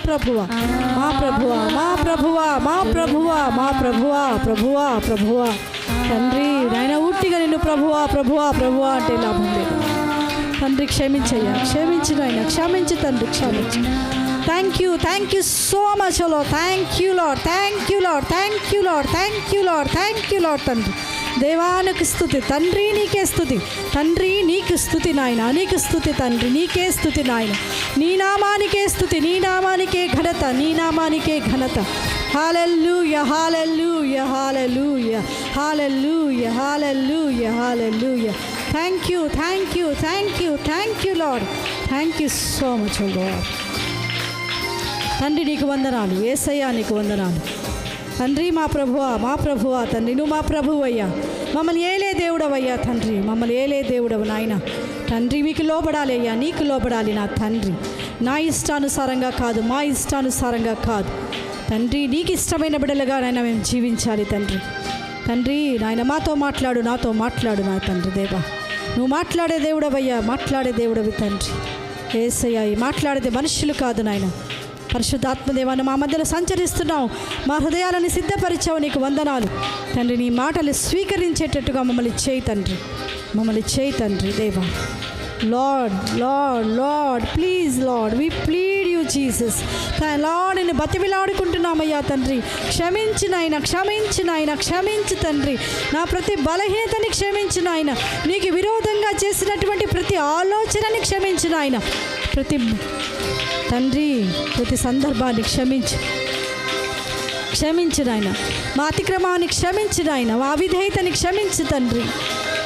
ప్రభువా, మా ప్రభువా, మా ప్రభువా, మా ప్రభువా, మా ప్రభువా, ప్రభువా, ప్రభువా. తండ్రి నాయన ఉట్టిగా నిన్ను ప్రభువా ప్రభువా ప్రభువా అంటే లాభం లేదు. తండ్రి క్షమించయ్యా, క్షమించు నాయన, క్షమించు తండ్రి, క్షమించు. Thank you so much lord. Thank you lord, thank you lord, thank you lord, thank you lord, thank you lord. తండ్రి దేవానికి స్తుతి, తండ్రి నీకే స్తుతి, తండ్రి నీకు స్తుతి నాయన, నీకు స్తుతి తండ్రి, నీకే స్తుతి నాయన. నీ నామానికే స్తుతి, నీ నామానికే ఘనత, నీ నామానికే ఘనత. Hallelujah, hallelujah, hallelujah, hallelujah, hallelujah, hallelujah. Thank you, thank you, thank you, thank you lord. Thank you so much lord. తండ్రి నీకు వందనాలు, యేసయ్యా నీకు వందనాలు. తండ్రి మా ప్రభువా, మా ప్రభువా, తండ్రి నువ్వు మా ప్రభువు అయ్యా, మమ్మల్ని ఏలే దేవుడవయ్యా తండ్రి, మమ్మల్ని ఏలే దేవుడవు నాయన. తండ్రి మీకు లోబడాలి అయ్యా, నీకు లోబడాలి నా తండ్రి. నా ఇష్టానుసారంగా కాదు, మా ఇష్టానుసారంగా కాదు తండ్రి, నీకు ఇష్టమైన బిడ్డలుగా నాయన మేము జీవించాలి తండ్రి. తండ్రి నాయన మాతో మాట్లాడు, నాతో మాట్లాడు నా తండ్రి దేవా. నువ్వు మాట్లాడే దేవుడవయ్యా, మాట్లాడే దేవుడవి తండ్రి. యేసయ్యా ఈ మాట్లాడేది మనుషులు కాదు నాయన, పరిశుద్ధాత్మదేవాన్ని మా మధ్యలో సంచరిస్తున్నావు, మా హృదయాలను సిద్ధపరిచావు, నీకు వందనాలు తండ్రి. నీ మాటలు స్వీకరించేటట్టుగా మమ్మల్ని చేయి తండ్రి, మమ్మల్ని చేయి తండ్రి దేవా. Lord Lord Lord please Lord we plead you Jesus. Lord నేను బతిమిలాడుకుంటున్నామయ్యా తండ్రి, క్షమించు నాయన, క్షమించు నాయన, క్షమించు తండ్రి. నా ప్రతి బలహీనతని క్షమించు నాయన, నీకు విరోధంగా చేసినటువంటి ప్రతి ఆలోచనని క్షమించు నాయన, ప్రతి తండ్రి ప్రతి సందర్భాన్ని క్షమించు నాయన. మా అతిక్రమాన్ని క్షమించు నాయన, మా అవిధేయతని క్షమించు తండ్రి,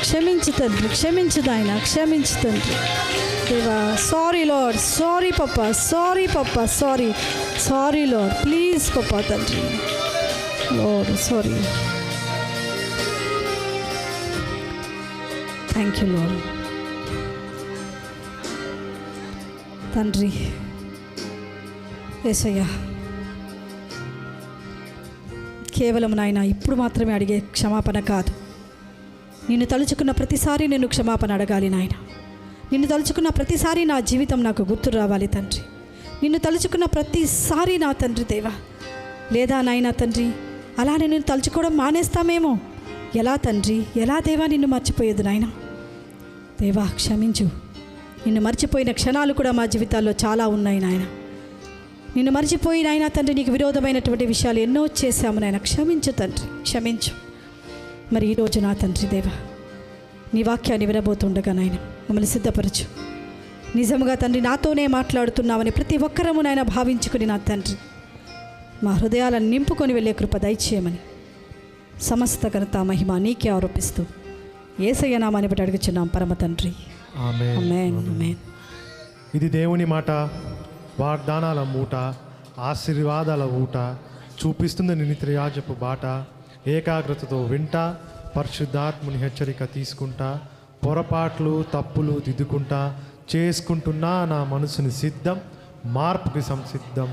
క్షమించు తండ్రి, క్షమించు నాయన, క్షమించు తండ్రి దేవా. Sorry lord, sorry papa, sorry papa, sorry, sorry lord, please papa తండ్రి, lord sorry. Thank you lord. తండ్రి యేసయ్యా కేవలం నాయన ఇప్పుడు మాత్రమే అడిగే క్షమాపణ కాదు, నిన్ను తలుచుకున్న ప్రతిసారి నేను క్షమాపణ అడగాలి నాయన. నిన్ను తలుచుకున్న ప్రతిసారి నా జీవితం నాకు గుర్తు రావాలి తండ్రి, నిన్ను తలుచుకున్న ప్రతిసారి నా తండ్రి దేవా. లేదా నాయన తండ్రి అలా నేను తలుచుకోవడం మానేస్తామేమో, ఎలా తండ్రి, ఎలా దేవా నిన్ను మర్చిపోయేది నాయన. దేవా క్షమించు, నిన్ను మర్చిపోయిన క్షణాలు కూడా మా జీవితాల్లో చాలా ఉన్నాయి నాయన. నిన్ను మర్చిపోయి నాయన తండ్రి నీకు విరోధమైనటువంటి విషయాలు ఎన్నో చేశాము నాయన, క్షమించు తండ్రి, క్షమించు. మరి ఈరోజు నా తండ్రి దేవా నీ వాక్యాన్ని వినబోతుండగా నాయన మమ్మల్ని సిద్ధపరచు. నిజముగా తండ్రి నాతోనే మాట్లాడుతున్నామని ప్రతి ఒక్కరము నాయన భావించుకుని నా తండ్రి మా హృదయాలను నింపుకొని వెళ్ళే కృప దయచేయమని సమస్త ఘనత మహిమ నీకే ఆరోపిస్తూ యేసయ్య నామమున బట్టి అడుగుచున్నాం పరమ తండ్రి, ఆమేన్, ఆమేన్. ఇది దేవుని మాట, వాగ్దానాల మూట, ఆశీర్వాదాల ఊట, చూపిస్తుంది నిత్యరాజపు బాట. ఏకాగ్రతతో వింటా, పరిశుద్ధాత్ముని హెచ్చరిక తీసుకుంటా, పొరపాట్లు తప్పులు దిద్దుకుంటా, చేసుకుంటున్నా నా మనసుని సిద్ధం, మార్పుకి సంసిద్ధం,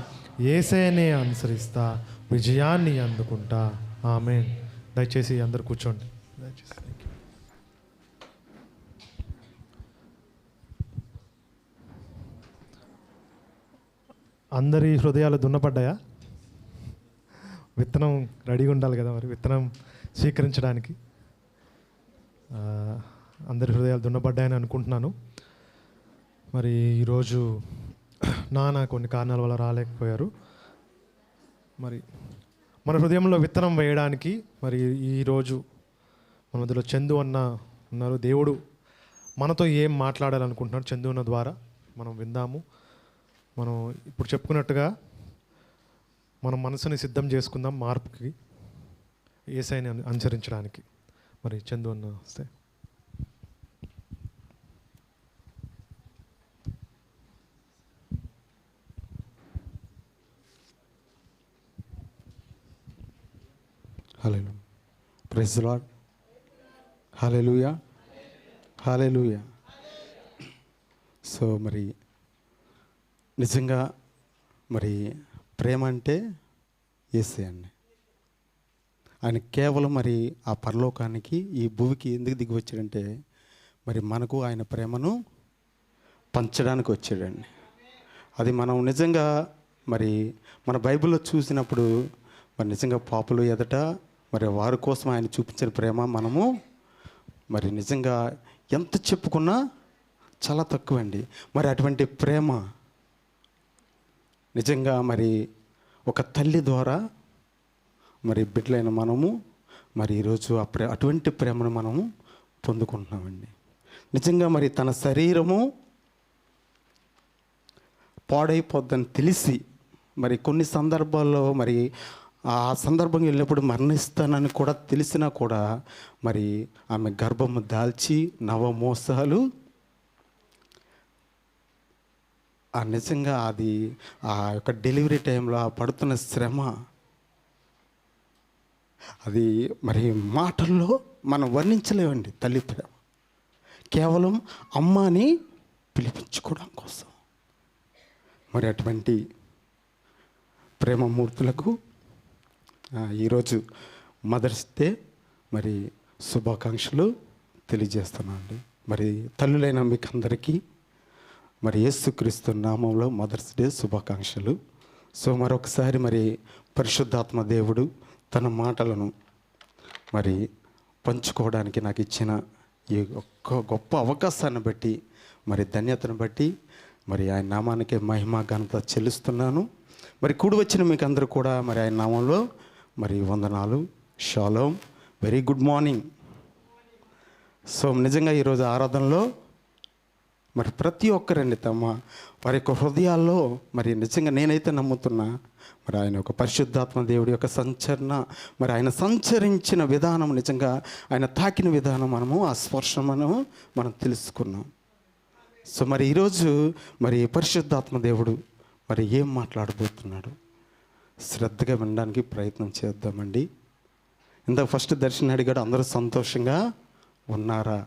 యేసయ్యనే అనుసరిస్తా, విజయాన్ని అందుకుంటా. ఆమేన్. దయచేసి అందరు కూర్చోండి. దయచేసి అందరి హృదయాలు దున్నపడ్డాయా? విత్తనం రెడీగా ఉండాలి కదా, మరి విత్తనం స్వీకరించడానికి అందరి హృదయాలు దున్నపడ్డాయని అనుకుంటున్నాను. మరి ఈరోజు నాన్న కొన్ని కారణాల వల్ల రాలేకపోయారు. మరి మన హృదయంలో విత్తనం వేయడానికి మరి ఈరోజు మన మధ్యలో చందు అన్న ఉన్నారు. దేవుడు మనతో ఏం మాట్లాడాలనుకుంటున్నాడు చందు అన్న ద్వారా మనం విందాము. మనం ఇప్పుడు చెప్పుకున్నట్టుగా మనం మనసుని సిద్ధం చేసుకుందాం మార్పుకి, యేసయ్యని అనుసరించడానికి. మరి చందు అన్న వస్తే. Hallelujah, praise the lord, hallelujah, hallelujah. So మరి నిజంగా మరి ప్రేమ అంటే యేసే అండి. ఆయన కేవలం మరి ఆ పరలోకానికి ఈ భూమికి ఎందుకు దిగి వచ్చాడంటే మరి మనకు ఆయన ప్రేమను పంచడానికి వచ్చాడండి. అది మనం నిజంగా మరి మన బైబిల్లో చూసినప్పుడు మరి నిజంగా పాపులు ఎదట మరి వారి కోసం ఆయన చూపించిన ప్రేమ మనము మరి నిజంగా ఎంత చెప్పుకున్నా చాలా తక్కువండి. మరి అటువంటి ప్రేమ నిజంగా మరి ఒక తల్లి ద్వారా మరి బిడ్డలైన మనము మరి ఈరోజు అటువంటి ప్రేమను మనము పొందుకుంటున్నామండి. నిజంగా మరి తన శరీరము పాడైపోద్దని తెలిసి మరి కొన్ని సందర్భాల్లో మరి ఆ సందర్భంగా వెళ్ళినప్పుడు మరణిస్తానని కూడా తెలిసినా కూడా మరి ఆమె గర్భము దాల్చి నవమోసాలు నిజంగా అది ఆ యొక్క డెలివరీ టైంలో ఆ పడుతున్న శ్రమ అది మరి మాటల్లో మనం వర్ణించలేమండి. తల్లి ప్రేమ కేవలం అమ్మని పిలిపించుకోవడం కోసం. మరి అటువంటి ప్రేమమూర్తులకు ఈరోజు మదర్స్ డే మరి శుభాకాంక్షలు తెలియజేస్తున్నాను అండి. మరి తల్లులైన మీకు అందరికీ మరి యేసుక్రీస్తు నామంలో మదర్స్ డే శుభాకాంక్షలు. సో మరొకసారి మరి పరిశుద్ధాత్మ దేవుడు తన మాటలను మరి పంచుకోవడానికి నాకు ఇచ్చిన ఈ గొప్ప అవకాశాన్ని బట్టి మరి ధన్యతను బట్టి మరి ఆయన నామానికి మహిమ ఘనత చెల్లిస్తున్నాను. మరి కూడి వచ్చిన మీకు అందరూ కూడా మరి ఆయన నామంలో మరి వందనాలు. Shalom. Very good morning. So నిజంగా ఈరోజు ఆరాధనలో మరి ప్రతి ఒక్కరండి తమ వారి యొక్క హృదయాల్లో మరి నిజంగా నేనైతే నమ్ముతున్నా మరి ఆయన యొక్క పరిశుద్ధాత్మ దేవుడి యొక్క సంచరణ మరి ఆయన సంచరించిన విధానం నిజంగా ఆయన తాకిన విధానం మనము ఆ స్పర్శ మనం తెలుసుకున్నాం. సో మరి ఈరోజు మరి పరిశుద్ధాత్మ దేవుడు మరి ఏం మాట్లాడబోతున్నాడు శ్రద్ధగా వినడానికి ప్రయత్నం చేద్దామండి. ఇందాక ఫస్ట్ దర్శనం అడిగాడు, అందరూ సంతోషంగా ఉన్నారా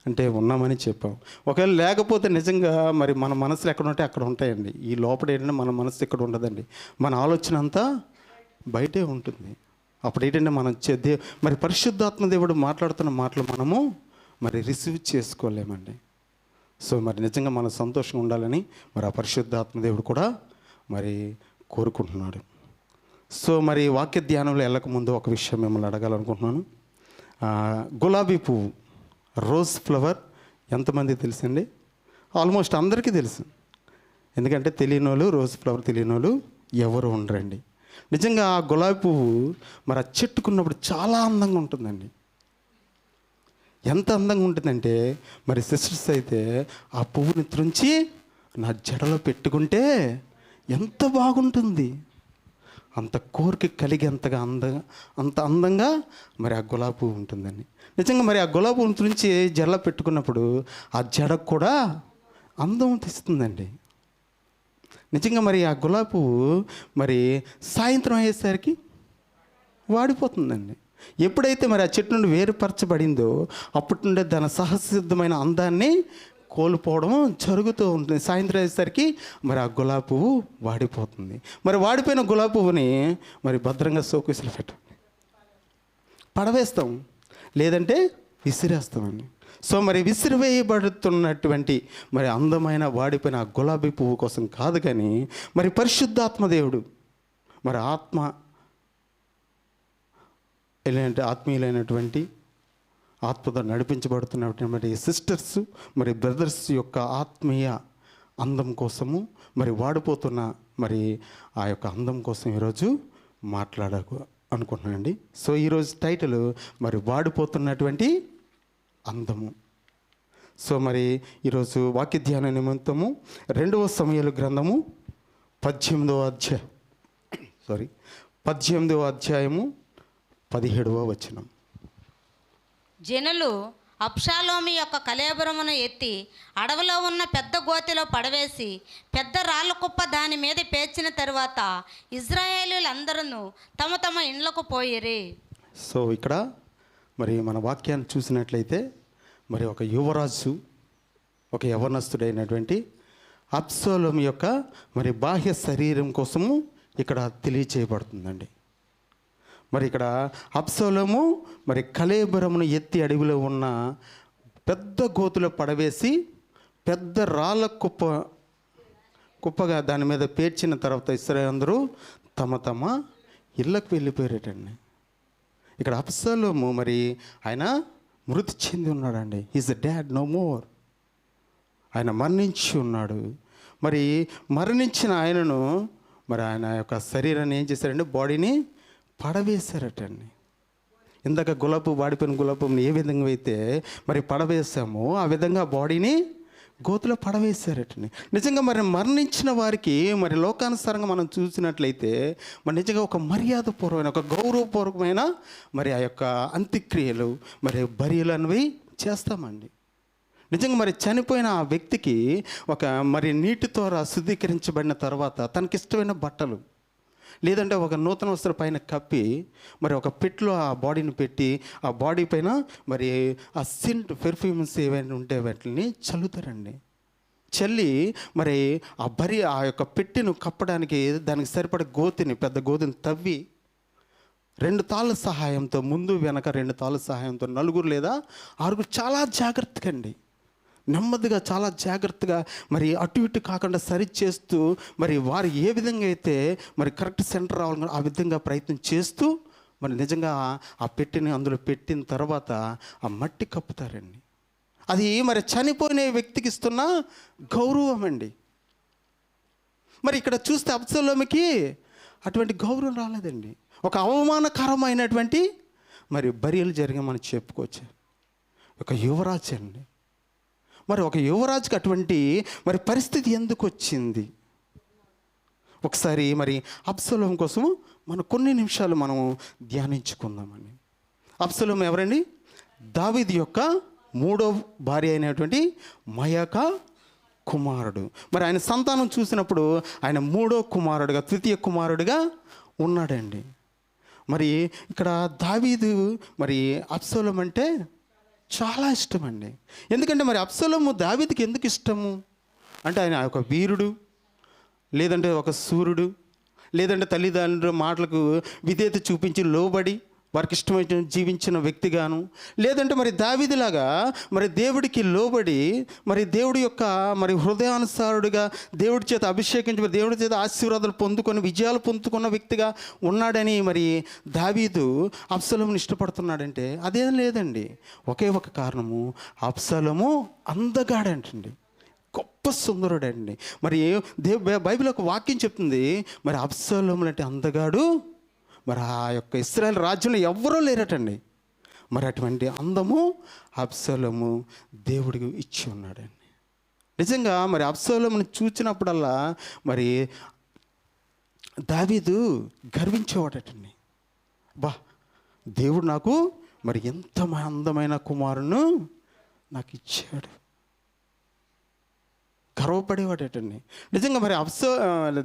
అంటే ఉన్నామని చెప్పాం. ఒకవేళ లేకపోతే నిజంగా మరి మన మనసులు ఎక్కడ ఉంటే అక్కడ ఉంటాయండి. ఈ లోపల ఏంటంటే మన మనసు ఇక్కడ ఉండదండి, మన ఆలోచన అంతా బయటే ఉంటుంది. అప్పుడు ఏంటంటే మనం మరి పరిశుద్ధాత్మ దేవుడు మాట్లాడుతున్న మాటలు మనము మరి రిసీవ్ చేసుకోలేమండి. సో మరి నిజంగా మనం సంతోషంగా ఉండాలని మరి ఆ పరిశుద్ధాత్మ దేవుడు కూడా మరి కోరుకుంటున్నాడు. సో మరి వాక్య ధ్యానంలో వెళ్ళకముందు ఒక విషయం మిమ్మల్ని అడగాలనుకుంటున్నాను. గులాబీ పువ్వు, రోజ్ ఫ్లవర్ ఎంతమంది తెలుసండి? ఆల్మోస్ట్ అందరికీ తెలుసు. ఎందుకంటే తెలియని వాళ్ళు, రోజ్ ఫ్లవర్ తెలియని వాళ్ళు ఎవరు ఉండరండి. నిజంగా ఆ గులాబీ పువ్వు మరి ఆ చెట్టుకున్నప్పుడు చాలా అందంగా ఉంటుందండి. ఎంత అందంగా ఉంటుందంటే మరి సిస్టర్స్ అయితే ఆ పువ్వుని త్రుంచి నా జడలో పెట్టుకుంటే ఎంత బాగుంటుంది, అంత కోరిక కలిగేంతగా అంత అందంగా మరి ఆ గులాబీ పువ్వు ఉంటుందండి. నిజంగా మరి ఆ గులాబీ పువ్వు నుంచి జడలో పెట్టుకున్నప్పుడు ఆ జడకు కూడా అందం తెస్తుందండి. నిజంగా మరి ఆ గులాబీ పువ్వు మరి సాయంత్రం అయ్యేసరికి వాడిపోతుందండి. ఎప్పుడైతే మరి ఆ చెట్టు నుండి వేరుపరచబడిందో అప్పటి నుండే దాని సహసిద్ధమైన అందాన్ని కోల్పోవడం జరుగుతూ ఉంటుంది. సాయంత్రం అయ్యేసరికి మరి ఆ గులాబీ పువ్వు వాడిపోతుంది. మరి వాడిపోయిన గులాబీ పువ్వుని మరి భద్రంగా సోకేసులు పడవేస్తాం, లేదంటే విసిరేస్తామండి. సో మరి విసిరివేయబడుతున్నటువంటి మరి అందమైన వాడిపోయిన ఆ గులాబీ పువ్వు కోసం కాదు కానీ మరి పరిశుద్ధాత్మ దేవుడు మరి ఆత్మీయులైనటువంటి ఆత్మతో నడిపించబడుతున్నటువంటి సిస్టర్స్ మరి బ్రదర్స్ యొక్క ఆత్మీయ అందం కోసము మరి వాడిపోతున్న మరి ఆ యొక్క అందం కోసం ఈరోజు అనుకుంటున్నానండి. సో ఈరోజు టైటిల్ మరి వాడిపోతున్నటువంటి అందము. సో మరి ఈరోజు వాక్య ధ్యాన నిమిత్తము 2వ సమూయేలు గ్రంథము 18వ అధ్యాయము 17వ వచనం. జనులు అబ్షాలోము యొక్క కళేబరమును ఎత్తి అడవిలో ఉన్న పెద్ద గోతిలో పడవేసి పెద్ద రాళ్ళ కుప్ప దాని మీద పేర్చిన తరువాత ఇశ్రాయేలీయులందరూ తమ తమ ఇండ్లకు పోయిరి. సో ఇక్కడ మరి మన వాక్యాన్ని చూసినట్లయితే మరి ఒక యువరాజు, ఒక యవనస్తుడైనటువంటి అబ్షాలోము యొక్క మరి బాహ్య శరీరం కోసము ఇక్కడ తెలియచేయబడుతుందండి. మరి ఇక్కడ అబ్షాలోము మరి కళేబరమును ఎత్తి అడవిలో ఉన్న పెద్ద గోతులో పడవేసి పెద్ద రాళ్ళ కుప్పగా దాని మీద పేర్చిన తర్వాత ఇశ్రాయేలు అందరూ తమ తమ ఇళ్ళకు వెళ్ళిపోయారటండి. ఇక్కడ అబ్షాలోము మరి ఆయన మృతి చెంది ఉన్నాడండి. Is the dad no more. ఆయన మరణించి ఉన్నాడు. మరి మరణించిన ఆయనను మరి ఆయన యొక్క శరీరాన్ని ఏం చేశారంటే బాడీని పడవేశారటండి. ఇందాక వాడిపోయిన గులాబీని ఏ విధంగా అయితే మరి పడవేశామో ఆ విధంగా బాడీని గోతులో పడవేశారటండి. నిజంగా మరి మరణించిన వారికి మరి లోకానుసారంగా మనం చూసినట్లయితే మరి నిజంగా ఒక మర్యాదపూర్వమైన ఒక గౌరవపూర్వకమైన మరి ఆ యొక్క అంత్యక్రియలు మరి బరియలు అనేవి చేస్తామండి. నిజంగా మరి చనిపోయిన ఆ వ్యక్తికి ఒక మరి నీటితో శుద్ధీకరించబడిన తర్వాత తనకిష్టమైన బట్టలు లేదంటే ఒక నూతన వస్త్రం పైన కప్పి మరి ఒక పెట్లో ఆ బాడీని పెట్టి ఆ బాడీ పైన మరి ఆ సెంట్ పెర్ఫ్యూమ్స్ ఏవైనా ఉంటే వాటిని చల్లుతారండి. చల్లి మరి ఆ యొక్క పెట్టెను కప్పడానికి దానికి సరిపడే పెద్ద గోతిని తవ్వి 2 తాళ్ళ సహాయంతో ముందు వెనక 2 తాళ్ళ సహాయంతో 4 లేదా 6 చాలా జాగ్రత్తగా అండి నెమ్మదిగా చాలా జాగ్రత్తగా మరి అటు ఇటు కాకుండా సరి చేస్తూ మరి వారు ఏ విధంగా అయితే మరి కరెక్ట్ సెంటర్ రావాలని ఆ విధంగా ప్రయత్నం చేస్తూ మరి నిజంగా ఆ పెట్టిని అందులో పెట్టిన తర్వాత ఆ మట్టి కప్పుతారండి. అది మరి చనిపోయిన వ్యక్తికి ఇస్తున్న గౌరవం అండి. మరి ఇక్కడ చూస్తే అబ్షాలోముకి అటువంటి గౌరవం రాలేదండి. ఒక అవమానకరమైనటువంటి మరి బరియలు జరిగి మనం చెప్పుకోవచ్చు. ఒక యువరాజు అండి. మరి ఒక యువరాజుకి అటువంటి మరి పరిస్థితి ఎందుకు వచ్చింది? ఒకసారి మరి అబ్షాలోము కోసం మనం కొన్ని నిమిషాలు మనం ధ్యానించుకుందామండి. అబ్షాలోము ఎవరండి? దావీదు యొక్క 3వ భార్య అయినటువంటి మయకా కుమారుడు. మరి ఆయన సంతానం చూసినప్పుడు ఆయన 3వ కుమారుడుగా 3వ కుమారుడుగా ఉన్నాడండి. మరి ఇక్కడ దావీదు మరి అబ్షాలోము అంటే చాలా ఇష్టం అండి. ఎందుకంటే మరి అబ్షాలోము దావీదుకి ఎందుకు ఇష్టము అంటే ఆయన ఒక వీరుడు, లేదంటే ఒక సూర్యుడు, లేదంటే తల్లిదండ్రుల మాటలకు విధేయత చూపించి లోబడి వారికి ఇష్టమైన జీవించిన వ్యక్తిగాను, లేదంటే మరి దావీదులాగా మరి దేవుడికి లోబడి మరి దేవుడి యొక్క మరి హృదయానుసారుడిగా దేవుడి చేత అభిషేకించి దేవుడి చేత ఆశీర్వాదాలు పొందుకొని విజయాలు పొందుకున్న వ్యక్తిగా ఉన్నాడని మరి దావీదు అబ్షాలోముని ఇష్టపడుతున్నాడంటే అదేం లేదండి. ఒకే ఒక కారణము, అబ్షాలోము అందగాడంటండి, గొప్ప సుందరుడండి. మరి బైబిల్ ఒక వాక్యం చెప్తుంది మరి అబ్షాలోము అంటే అందగాడు మరి ఆ యొక్క ఇశ్రాయేల్ రాజ్యంలో ఎవ్వరూ లేరటండి. మరి అటువంటి అందము అబ్షాలోము దేవుడికి ఇచ్చి ఉన్నాడండి. నిజంగా మరి అబ్షాలోముని చూసినప్పుడల్లా మరి దావీదు గర్వించేవాడటండి. దేవుడు నాకు మరి ఎంత అందమైన కుమారును నాకు ఇచ్చాడు, గర్వపడేవాడటండి. నిజంగా మరి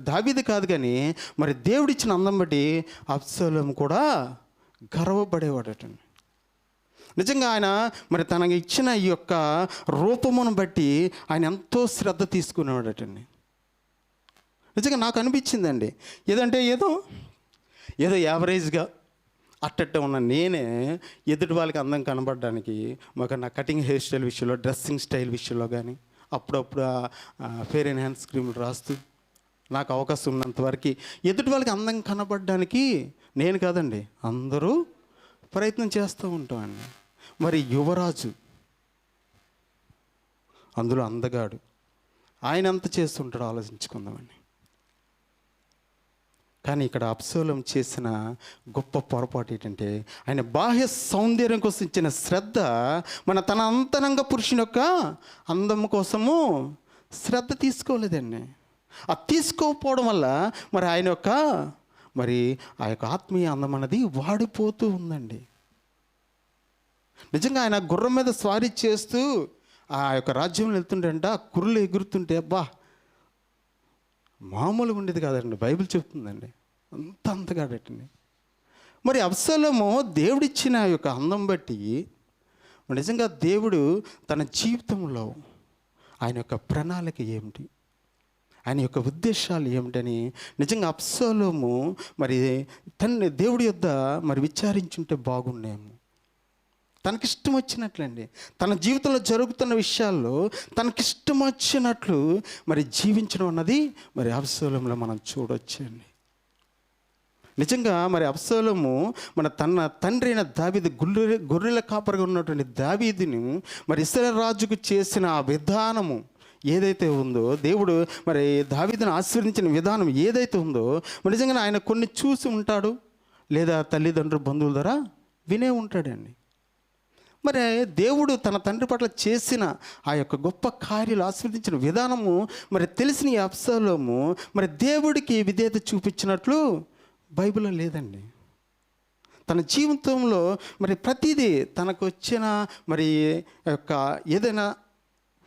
దావీదు కాదు కానీ మరి దేవుడిచ్చిన అందం బట్టి అబ్షాలోము కూడా గర్వపడేవాడటండి. నిజంగా ఆయన మరి తనకి ఇచ్చిన ఈ యొక్క రూపమును బట్టి ఆయన ఎంతో శ్రద్ధ తీసుకునేవాడటండి. నిజంగా నాకు అనిపించిందండి, ఏదో యావరేజ్గా అట్టట్ట ఉన్న నేనే ఎదుటి వాళ్ళకి అందం కనబడడానికి నా కటింగ్ హెయిర్ స్టైల్ విషయంలో, డ్రెస్సింగ్ స్టైల్ విషయంలో కానీ అప్పుడప్పుడు ఫెయిర్ అండ్ హ్యాండ్స్ క్రీములు రాస్తూ నాకు అవకాశం ఉన్నంతవరకు ఎదుటి వాళ్ళకి అందం కనబడడానికి నేను కాదండి అందరూ ప్రయత్నం చేస్తూ ఉంటామండి. మరి యువరాజు అందులో అందగాడు, ఆయన ఎంత చేస్తుంటాడో ఆలోచించుకుందామండి. కానీ ఇక్కడ అబ్షాలోము చేసిన గొప్ప పొరపాటు ఏంటంటే ఆయన బాహ్య సౌందర్యం కోసం ఇచ్చిన శ్రద్ధ తన అంతరంగ పురుషుని యొక్క అందము కోసము శ్రద్ధ తీసుకోలేదండి. అది తీసుకోకపోవడం వల్ల మరి ఆయన యొక్క మరి ఆ యొక్క ఆత్మీయ అందం అన్నది వాడిపోతూ ఉందండి. నిజంగా ఆయన గుర్రం మీద స్వారీ చేస్తూ ఆ యొక్క రాజ్యంలో వెళ్తుంటే ఆ కుర్రలు ఎగురుతుంటే మామూలుగా ఉండేది కాదండి. బైబిల్ చెప్తుందండి అంత అంతగాడటండి. మరి అబ్షాలోము దేవుడిచ్చిన యొక్క అందం బట్టి నిజంగా దేవుడు తన జీవితంలో ఆయన యొక్క ప్రణాళిక ఏమిటి, ఆయన యొక్క ఉద్దేశాలు ఏమిటని నిజంగా అబ్షాలోము మరి దేవుడి యొద్ద మరి విచారించుంటే బాగుండేమో. తనకిష్టం వచ్చినట్లండి, తన జీవితంలో జరుగుతున్న విషయాల్లో తనకిష్టం వచ్చినట్లు మరి జీవించడం అన్నది మరి అబ్షాలోములో మనం చూడొచ్చండి. నిజంగా మరి అబ్షాలోము తన తండ్రి అయిన దావీదు గొర్రెల కాపరిగా ఉన్నటువంటి దావీదుని మరి ఇశ్రాయేలు రాజుకు చేసిన ఆ విధానము ఏదైతే ఉందో, దేవుడు మరి దావీదుని ఆశీర్వదించిన విధానం ఏదైతే ఉందో, మరి నిజంగా ఆయన కొన్ని చూసి ఉంటాడు, లేదా తల్లిదండ్రులు బంధువుల ద్వారా వినే ఉంటాడండి. మరి దేవుడు తన తండ్రి పట్ల చేసిన ఆ యొక్క గొప్ప కార్యాలు ఆస్వాదించిన విధానము మరి తెలిసిన ఈ అబ్షాలోము మరి దేవుడికి విధేయత చూపించినట్లు బైబిల్లో లేదండి. తన జీవితంలో మరి ప్రతిదీ తనకు వచ్చిన మరి యొక్క ఏదైనా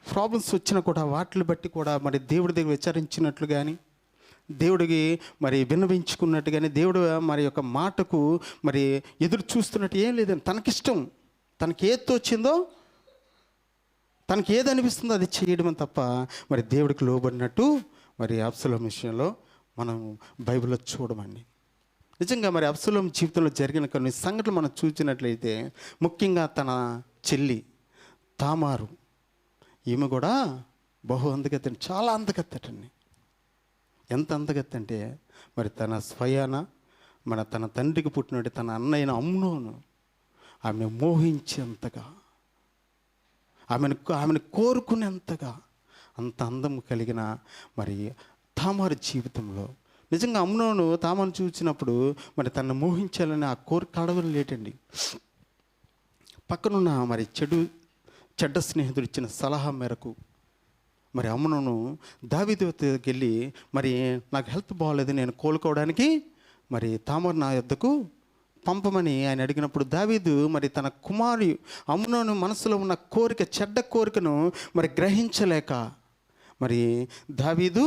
ప్రాబ్లమ్స్ వచ్చినా కూడా వాటిని బట్టి కూడా మరి దేవుడి దగ్గర విచారించినట్లు కానీ, దేవుడికి మరి విన్నవించుకున్నట్టు కానీ, దేవుడు మరి యొక్క మాటకు మరి ఎదురు చూస్తున్నట్టు ఏం లేదండి. తనకిష్టం, తనకి ఏది తోచిందో, తనకి ఏది అనిపిస్తుందో అది చేయడం తప్ప మరి దేవుడికి లోబడినట్టు మరి అబ్షాలోము విషయంలో మనం బైబిల్లో చూడమండి. నిజంగా మరి అబ్షాలోము జీవితంలో జరిగిన కొన్ని సంఘటనలు మనం చూసినట్లయితే, ముఖ్యంగా తన చెల్లి తామారు, ఈమె కూడా బహు అందగత్తెండి, చాలా అందగత్తెటండి. ఎంత అందగత్తె అంటే మరి తన స్వయాన తన తండ్రికి పుట్టినట్టు తన అన్నయ్యన అమ్నోను ఆమె మోహించేంతగా, ఆమెను కోరుకునేంతగా అంత అందం కలిగిన మరి తామారు జీవితంలో నిజంగా అమ్నోను తామాను చూసినప్పుడు మరి తనను మోహించాలని ఆ కోరిక అడవలు లేటండి. పక్కనున్న మరి చెడ్డ స్నేహితుడు ఇచ్చిన సలహా మేరకు మరి అమ్నోను దావీదు వద్దకు వెళ్ళి, మరి నాకు హెల్త్ బాగోలేదు, నేను కోలుకోవడానికి మరి తామారు నా యొద్దకు పంపమని ఆయన అడిగినప్పుడు దావీదు మరి తన కుమారు అమ్నోను మనసులో ఉన్న కోరిక, చెడ్డ కోరికను మరి గ్రహించలేక మరి దావీదు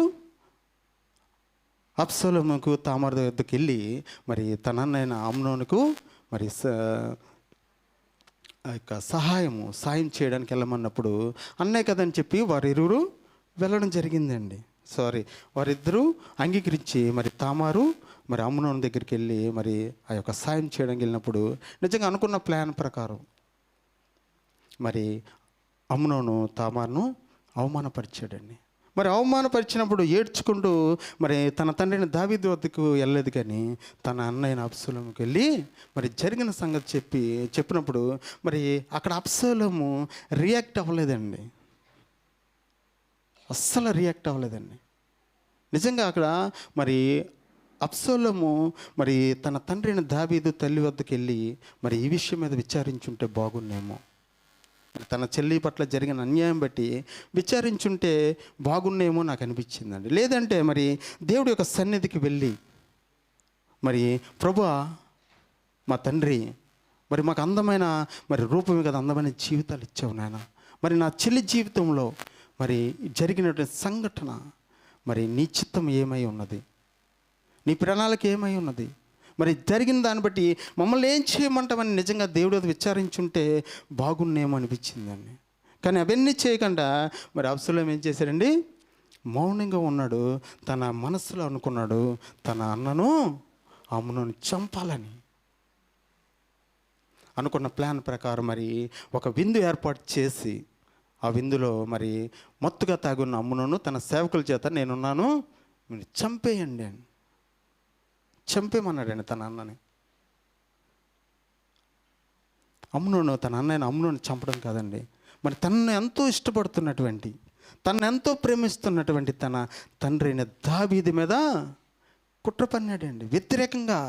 అబ్షాలోముకు తామారు వద్దకు వెళ్ళి మరి తన అన్నయ్య అమ్నోనుకు మరి ఆ యొక్క సాయం చేయడానికి వెళ్ళమన్నప్పుడు అన్నయ్య కదని చెప్పి వారిరువురు వెళ్ళడం జరిగిందండి. వారిద్దరూ అంగీకరించి మరి తామారు మరి అమ్నోను దగ్గరికి వెళ్ళి మరి ఆ యొక్క సాయం చేయడానికి వెళ్ళినప్పుడు నిజంగా అనుకున్న ప్లాన్ ప్రకారం మరి అమ్నోను తామారును అవమానపరిచాడండి. మరి అవమానపరిచినప్పుడు ఏడ్చుకుంటూ మరి తన తండ్రిని దావీదు వద్దకు వెళ్ళలేదు, కానీ తన అన్నయ్యన అబ్షాలోముకి వెళ్ళి మరి జరిగిన సంగతి చెప్పినప్పుడు మరి అక్కడ అబ్షాలోము రియాక్ట్ అవ్వలేదండి, అస్సలు రియాక్ట్ అవ్వలేదండి. నిజంగా అక్కడ మరి అబ్షాలోము మరి తన తండ్రిని దావీదు తల్లి వద్దకు వెళ్ళి మరి ఈ విషయం మీద విచారించుంటే బాగున్నేమో, తన చెల్లి పట్ల జరిగిన అన్యాయం బట్టి విచారించుంటే బాగున్నేమో నాకు అనిపించిందండి. లేదంటే మరి దేవుడి యొక్క సన్నిధికి వెళ్ళి మరి ప్రభువా, మా తండ్రి మరి మాకు అందమైన మరి రూపమే కదా అందమైన జీవితాలు ఇచ్చావు నాయన, మరి నా చెల్లి జీవితంలో మరి జరిగినటువంటి సంఘటన మరి నీ చిత్తం ఏమై ఉన్నది, నీ ప్రణాళిక ఏమై ఉన్నది, మరి జరిగిన దాన్ని బట్టి మమ్మల్ని ఏం చేయమంటామని నిజంగా దేవుడు విచారించుంటే బాగున్నేమో అనిపించిందండి. కానీ అవన్నీ చేయకుండా మరి అబ్షాలోము ఏం చేశాడండి, మౌనంగా ఉన్నాడు. తన మనసులో అనుకున్నాడు తన అన్నను అమ్నోను చంపాలని. అనుకున్న ప్లాన్ ప్రకారం మరి ఒక విందు ఏర్పాటు చేసి ఆ విందులో మరి మత్తుగా తాగున్న అమ్నోను తన సేవకుల చేత నేనున్నాను, మీరు చంపేయండి అని చంపేమన్నాడండి తన అన్నని. అమ్నోను తన అమ్నోను చంపడం కాదండి, మరి తనను ఎంతో ఇష్టపడుతున్నటువంటి, తనను ఎంతో ప్రేమిస్తున్నటువంటి తన తండ్రి అయిన దావీదు మీద కుట్ర పన్నాడండి. వ్యతిరేకంగా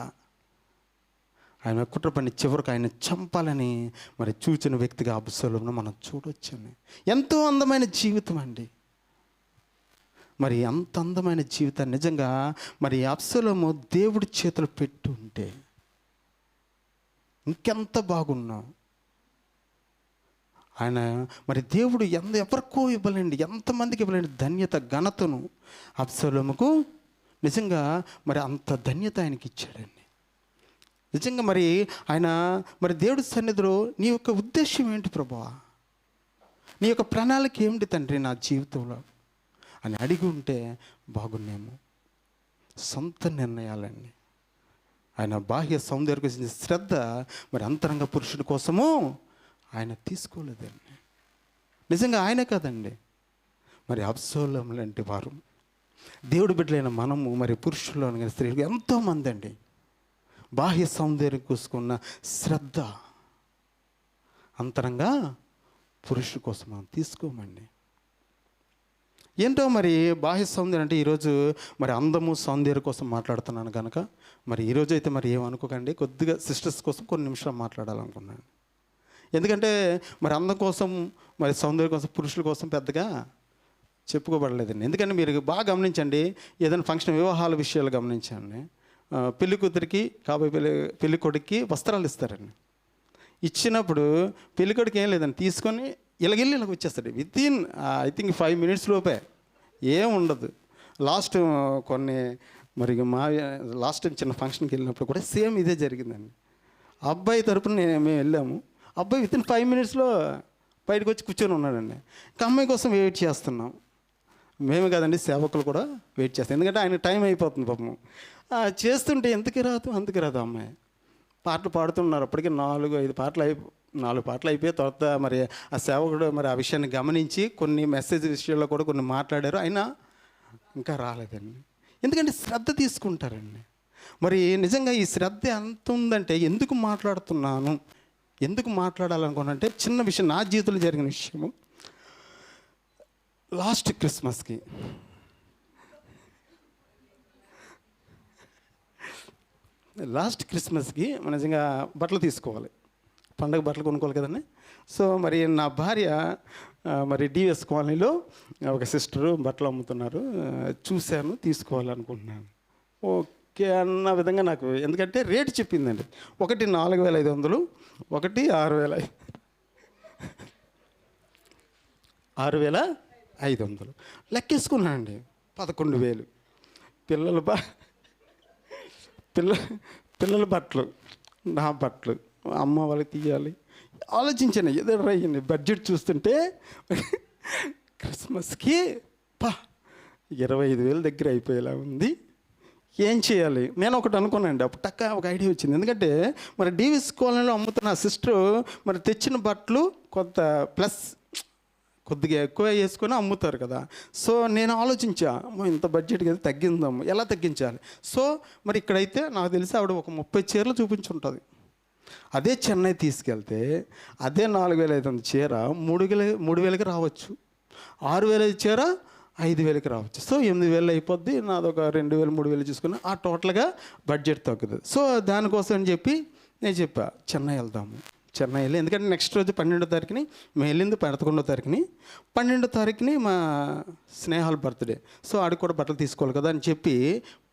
ఆయన కుట్ర పని చివరికి ఆయన చంపాలని మరి చూచిన వ్యక్తిగా అబ్షాలోమును మనం చూడొచ్చండి. ఎంతో అందమైన జీవితం అండి. మరి అంత అందమైన జీవితాన్ని నిజంగా మరి అబ్షాలోము దేవుడి చేతులు పెట్టి ఉంటే ఇంకెంత బాగున్నాం. ఆయన మరి దేవుడు ఎవరికో ఇవ్వలేండి, ఎంతమందికి ఇవ్వలేండి ధన్యత, ఘనతను అబ్షాలోముకు నిజంగా మరి అంత ధన్యత ఆయనకి ఇచ్చాడండి. నిజంగా మరి ఆయన మరి దేవుడి సన్నిధిలో నీ యొక్క ఉద్దేశం ఏంటి ప్రభువా, నీ యొక్క ప్రణాళిక ఏమిటి తండ్రి నా జీవితంలో అని అడిగి ఉంటే బాగున్నేమో. సొంత నిర్ణయాలండి. ఆయన బాహ్య సౌందర్య శ్రద్ధ మరి అంతరంగ పురుషుడి కోసము ఆయన తీసుకోలేదండి. నిజంగా ఆయన కాదండి, మరి అబ్సోలం లాంటి వారు, దేవుడి బిడ్డలైన మనము, మరి పురుషులు అనగా స్త్రీలు ఎంతోమంది అండి బాహ్య సౌందర్యం కూసుకున్న శ్రద్ధ అంతరంగా పురుషుల కోసం మనం తీసుకోమండి. ఏంటో మరి బాహ్య సౌందర్యం అంటే ఈరోజు మరి అందము సౌందర్యం కోసం మాట్లాడుతున్నాను కనుక మరి ఈరోజు అయితే మరి ఏమనుకోకండి, కొద్దిగా సిస్టర్స్ కోసం కొన్ని నిమిషాలు మాట్లాడాలనుకున్నాను. ఎందుకంటే మరి అందం కోసం మరి సౌందర్యం కోసం పురుషుల కోసం పెద్దగా చెప్పుకోబడలేదండి. ఎందుకంటే మీరు బాగా గమనించండి, ఏదైనా ఫంక్షన్ వివాహాల విషయాలు గమనించండి, పెళ్లి కూతురికి కాబోయే పెళ్లి కొడుక్కి వస్త్రాలు ఇస్తారండి. ఇచ్చినప్పుడు పెళ్లి కొడుకు ఏం లేదండి, తీసుకొని ఇలాగెళ్ళి ఇలాగ వచ్చేస్తాడు. వితిన్ ఐ థింక్ 5 minutes లోపే, ఏం ఉండదు. లాస్ట్ కొన్ని మరి మా లాస్ట్ టైం చిన్న ఫంక్షన్కి వెళ్ళినప్పుడు కూడా సేమ్ ఇదే జరిగిందండి. అబ్బాయి తరపున మేము వెళ్ళాము, అబ్బాయి వితిన్ 5 minutesలో బయటకు వచ్చి కూర్చొని ఉన్నాడండి. ఇంకా అమ్మాయి కోసం వెయిట్ చేస్తున్నాం. మేము కదండి, సేవకులు కూడా వెయిట్ చేస్తాం, ఎందుకంటే ఆయన టైం అయిపోతుంది పాపం. చేస్తుంటే ఎందుకు రాదు అమ్మాయి. పాటలు పాడుతున్నారు, అప్పటికి 4-5 పాటలు అయిపోయి తర్వాత మరి ఆ సేవకుడు మరి ఆ విషయాన్ని గమనించి కొన్ని మెసేజ్ విషయాల్లో కూడా కొన్ని మాట్లాడారు, అయినా ఇంకా రాలేదండి. ఎందుకంటే శ్రద్ధ తీసుకుంటారండి. మరి నిజంగా ఈ శ్రద్ధ ఎంత ఉందంటే, ఎందుకు మాట్లాడుతున్నాను, ఎందుకు మాట్లాడాలనుకున్నానంటే చిన్న విషయం, నా జీవితంలో జరిగిన విషయము. లాస్ట్ క్రిస్మస్కి మనం నిజంగా బట్టలు తీసుకోవాలి, పండగ బట్టలు కొనుక్కోవాలి కదండి. సో మరి నా భార్య మరి డిఎస్ కాలనీలో ఒక సిస్టరు బట్టలు అమ్ముతున్నారు, చూశాను, తీసుకోవాలనుకుంటున్నాను. ఓకే అన్న విధంగా నాకు, ఎందుకంటే రేటు చెప్పిందండి, ఒకటి 4,500, ఒకటి 6,500 లెక్కేసుకున్నానండి. 11,000 పిల్లల బట్టలు, నా బట్టలు, అమ్మ వాళ్ళకి తీయాలి. ఆలోచించాను, ఏదో అయ్యింది. బడ్జెట్ చూస్తుంటే క్రిస్మస్కి 25,000 దగ్గర అయిపోయేలా ఉంది. ఏం చేయాలి నేను ఒకటి అనుకున్నానండి. అప్పుడు ఒక ఐడియా వచ్చింది. ఎందుకంటే మరి డివిస్ కాలనీలో అమ్ముతున్న సిస్టర్ మరి తెచ్చిన బట్టలు కొద్దిగా ఎక్కువ వేసుకొని అమ్ముతారు కదా. సో నేను ఆలోచించా, ఇంత బడ్జెట్కి అయితే తగ్గిందాము, ఎలా తగ్గించాలి. సో మరి ఇక్కడైతే నాకు తెలిసి ఆవిడ ఒక 30 చీరలు చూపించుంటుంది. అదే చెన్నై తీసుకెళ్తే అదే 4,500 చీర 3,000కి రావచ్చు, 6,000 చీర 5,000కి రావచ్చు. సో 8,000 అయిపోద్ది. నాదొక 2,000 3,000 చూసుకుని ఆ టోటల్గా బడ్జెట్ తగ్గుతుంది. సో దానికోసం అని చెప్పి నేను చెప్పా, చెన్నై వెళ్దాము. చెన్నై వెళ్ళి, ఎందుకంటే నెక్స్ట్ రోజు 12వ తారీఖుని మేము వెళ్ళింది, 11వ తారీఖుని, 12వ తారీఖుని మా స్నేహాల బర్త్డే. సో ఆడికి కూడా బట్టలు తీసుకోవాలి కదా అని చెప్పి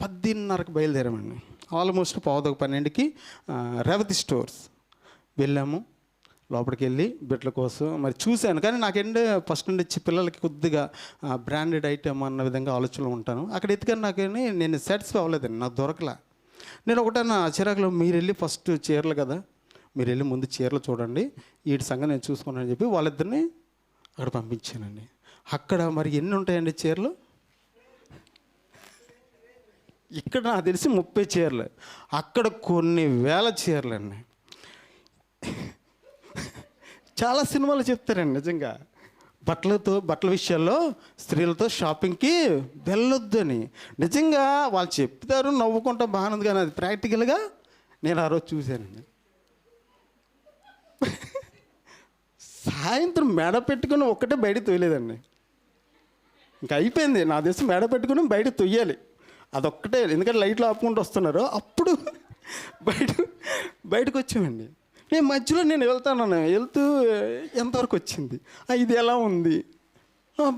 10:30కి బయలుదేరామండి. ఆల్మోస్ట్ 11:12కి రేవతి స్టోర్స్ వెళ్ళాము. లోపలికి వెళ్ళి బిడ్డల కోసం మరి చూశాను, కానీ నాకేంటే ఫస్ట్ నుండి పిల్లలకి కొద్దిగా బ్రాండెడ్ ఐటమ్ అన్న విధంగా ఆలోచనలో ఉంటాను. అక్కడ ఎత్తుకని నాకేమి నేను సాటిస్ఫై అవ్వలేదండి, నాకు దొరకలా. నేను ఒకటన్నా చిరాకులో, మీరు వెళ్ళి ఫస్ట్ చీరలు కదా, మీరు వెళ్ళి ముందు చీరలు చూడండి, వీటి సంగతి నేను చూసుకున్నానని చెప్పి వాళ్ళిద్దరిని అక్కడ పంపించానండి. అక్కడ మరి ఎన్ని ఉంటాయండి చీరలు, ఇక్కడ నాకు తెలిసి 30 చీరలు, అక్కడ కొన్ని వేల చీరలు అండి. చాలా సినిమాలు చెప్తారండి నిజంగా, బట్టల విషయాల్లో స్త్రీలతో షాపింగ్కి వెళ్ళొద్దు అని. నిజంగా వాళ్ళు చెప్తారు, నవ్వుకుంటా బాగుంది, కానీ అది ప్రాక్టికల్గా నేను ఆ రోజు చూశానండి. సాయంత్రం మేడ పెట్టుకుని ఒక్కటే బయట తొయ్యలేదండి, ఇంకా అయిపోయింది. నా దేశం మేడ పెట్టుకుని బయట తొయ్యాలి, అదొక్కటే. ఎందుకంటే లైట్లు ఆపుకుంటూ వస్తున్నారు, అప్పుడు బయటకు వచ్చామండి. నేను మధ్యలో వెళ్తూ ఎంతవరకు వచ్చింది, ఇది ఎలా ఉంది,